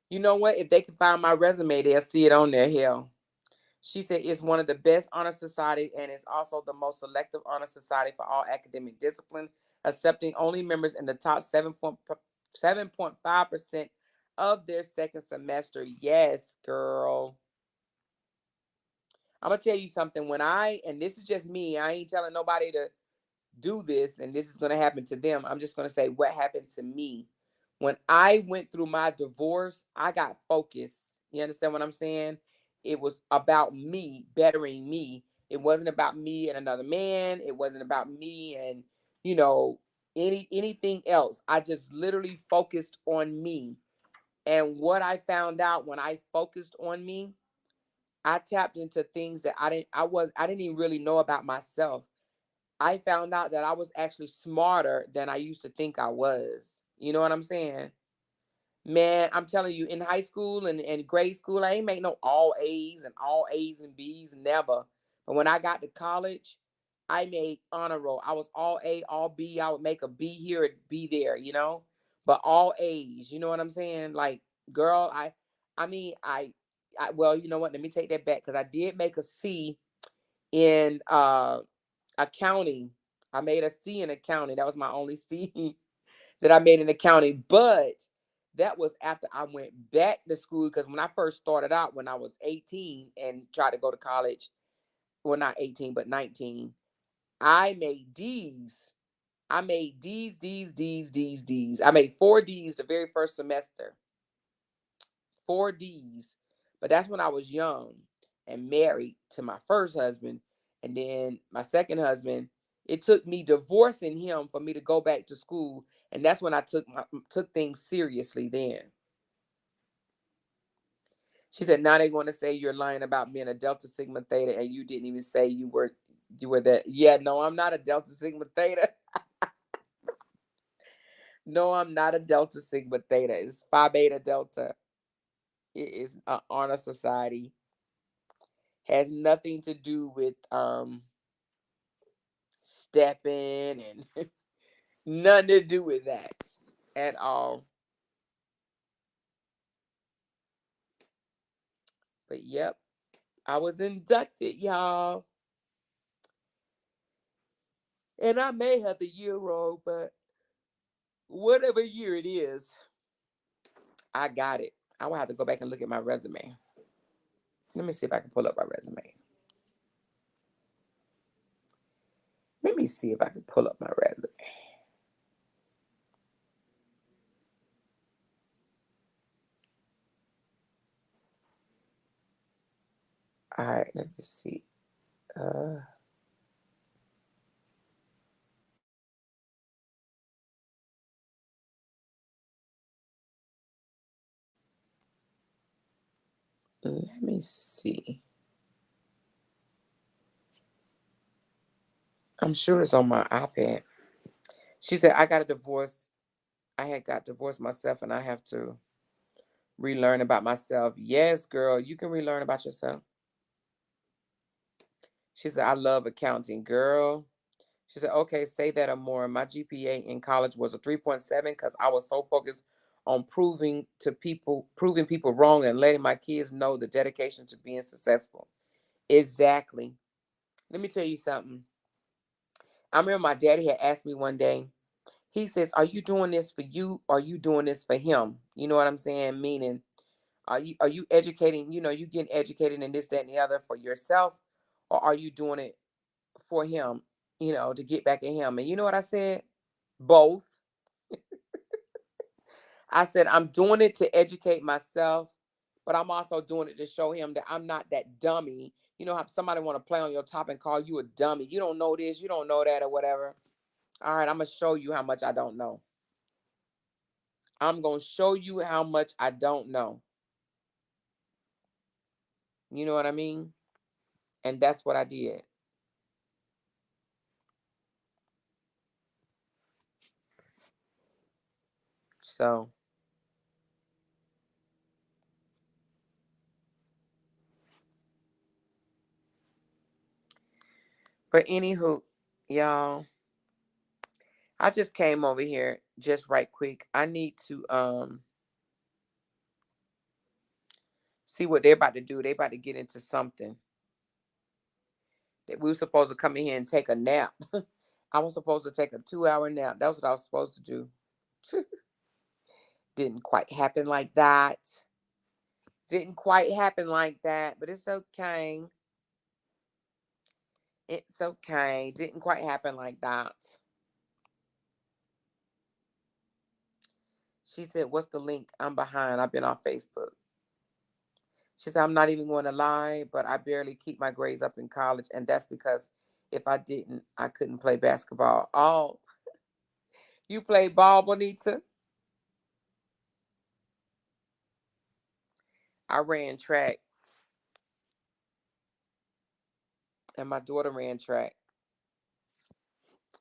Speaker 1: You know what? If they can find my resume, they'll see it on there. Hell. She said it's one of the best honor societies and it's also the most selective honor society for all academic discipline, accepting only members in the top 7.5% of their second semester. Yes, girl. I'm gonna tell you something. And this is just me, I ain't telling nobody to do this and this is gonna happen to them. I'm just gonna say what happened to me. When I went through my divorce, I got focused. You understand what I'm saying? It was about me, bettering me. It wasn't about me and another man. It wasn't about me and, you know, anything else. I just literally focused on me. And what I found out when I focused on me, I tapped into things that I didn't even really know about myself. I found out that I was actually smarter than I used to think I was. You know what I'm saying? Man, I'm telling you, in high school and grade school, I ain't make no all A's and B's, never. But when I got to college, I made honor roll. I was all A, all B. I would make a B here and B there, but all A's. You know what I'm saying? Like, girl, I mean, well, you know what? Let me take that back because I did make a C in accounting. I made a C in accounting. That was my only C that I made in accounting. But that was after I went back to school because when I first started out when I was 18 and tried to go to college, well, not 18, but 19, I made D's. I made D's. I made 4 D's the very first semester. 4 D's. But that's when I was young and married to my first husband. And then my second husband, it took me divorcing him for me to go back to school. And that's when I took things seriously then. She said, now they're going to say you're lying about being a Delta Sigma Theta and you didn't even say you were that. Yeah, no, I'm not a Delta Sigma Theta. No, I'm not a Delta Sigma Theta. It's Phi Beta Delta. It is an honor society. Has nothing to do with stepping and nothing to do with that at all. But yep, I was inducted, y'all. And I may have the year wrong, but whatever year it is, I got it. I will have to go back and look at my resume. Let me see if I can pull up my resume. Let me see if I can pull up my resume. All right, let me see. Let me see. I'm sure it's on my iPad. She said, I got a divorce. I had got divorced myself and I have to relearn about myself. Yes, girl, you can relearn about yourself. She said, I love accounting, girl. She said, okay, say that or more. My GPA in college was a 3.7 because I was so focused on proving people wrong and letting my kids know the dedication to being successful. Exactly. Let me tell you something. I remember my daddy had asked me one day, he says, are you doing this for you or are you doing this for him? You know what I'm saying? Meaning, are you educating, you getting educated in this, that, and the other for yourself, or are you doing it for him, to get back at him? And you know what I said? Both. I said, I'm doing it to educate myself, but I'm also doing it to show him that I'm not that dummy. You know how somebody want to play on your top and call you a dummy. You don't know this, you don't know that, or whatever. All right, I'm going to show you how much I don't know. I'm going to show you how much I don't know. You know what I mean? And that's what I did. So, but anywho, y'all, I just came over here just right quick. I need to see what they're about to do. They're about to get into something. That we were supposed to come in here and take a nap. I was supposed to take a 2-hour nap. That's what I was supposed to do. Didn't quite happen like that. Didn't quite happen like that, but it's okay. It's okay. Didn't quite happen like that. She said, what's the link? I'm behind. I've been on Facebook. She said, I'm not even going to lie, but I barely keep my grades up in college. And that's because if I didn't, I couldn't play basketball. Oh, you play ball, Bonita? I ran track. And my daughter ran track.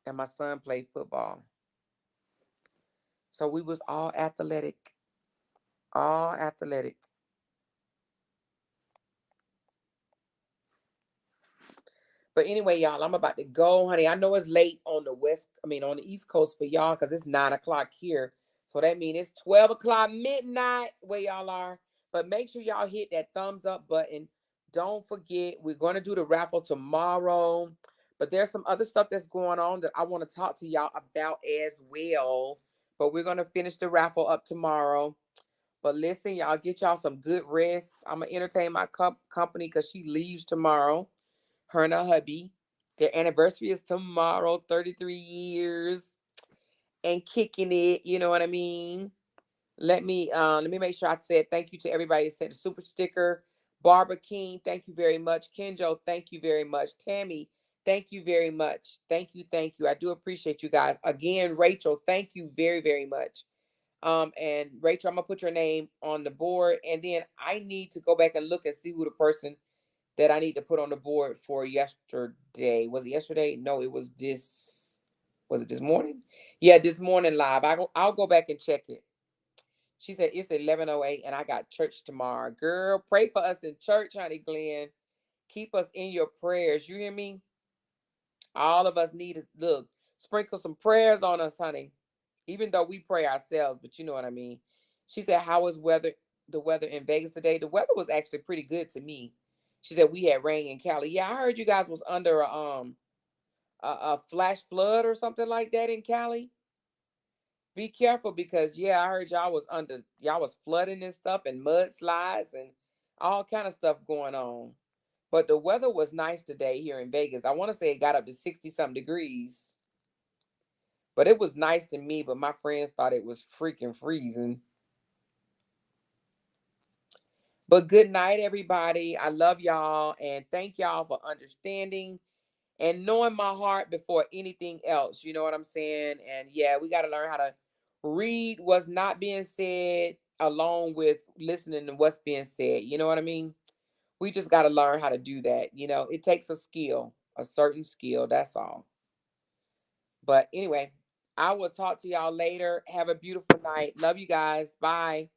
Speaker 1: And my son played football. So we was all athletic. All athletic. But anyway, y'all, I'm about to go, honey. I know it's late on on the East Coast for y'all because it's 9 o'clock here. So that means it's 12 o'clock midnight where y'all are. But make sure y'all hit that thumbs up button. Don't forget, we're going to do the raffle tomorrow. But there's some other stuff that's going on that I want to talk to y'all about as well. But we're going to finish the raffle up tomorrow. But listen, y'all, get y'all some good rest. I'm going to entertain my company because she leaves tomorrow. Her and her hubby. Their anniversary is tomorrow, 33 years and kicking it. You know what I mean? Let me make sure I said thank you to everybody that sent a super sticker. Barbara King, thank you very much. Kenjo, thank you very much. Tammy, thank you very much. Thank you, thank you. I do appreciate you guys. Again, Rachel, thank you very, very much. And Rachel, I'm gonna put your name on the board, and then I need to go back and look and see who the person that I need to put on the board for yesterday. Was it yesterday? No, it was this. Was it this morning? Yeah, this morning live. I'll go back and check it. She said it's 11:08 and I got church tomorrow. Girl, pray for us in church, honey, Glenn. Keep us in your prayers. You hear me? All of us need to look, sprinkle some prayers on us, honey. Even though we pray ourselves, but you know what I mean. She said, how was the weather in Vegas today? The weather was actually pretty good to me. She said we had rain in Cali. Yeah, I heard you guys was under a flash flood or something like that in Cali. Be careful because yeah, I heard y'all was flooding and stuff and mudslides and all kind of stuff going on. But the weather was nice today here in Vegas. I want to say it got up to 60 something degrees. But it was nice to me, but my friends thought it was freaking freezing. But good night, everybody. I love y'all and thank y'all for understanding and knowing my heart before anything else. You know what I'm saying? And yeah, we got to learn how to read what's not being said along with listening to what's being said. You know what I mean? We just got to learn how to do that. You know, it takes a skill, a certain skill. That's all. But anyway, I will talk to y'all later. Have a beautiful night. Love you guys. Bye.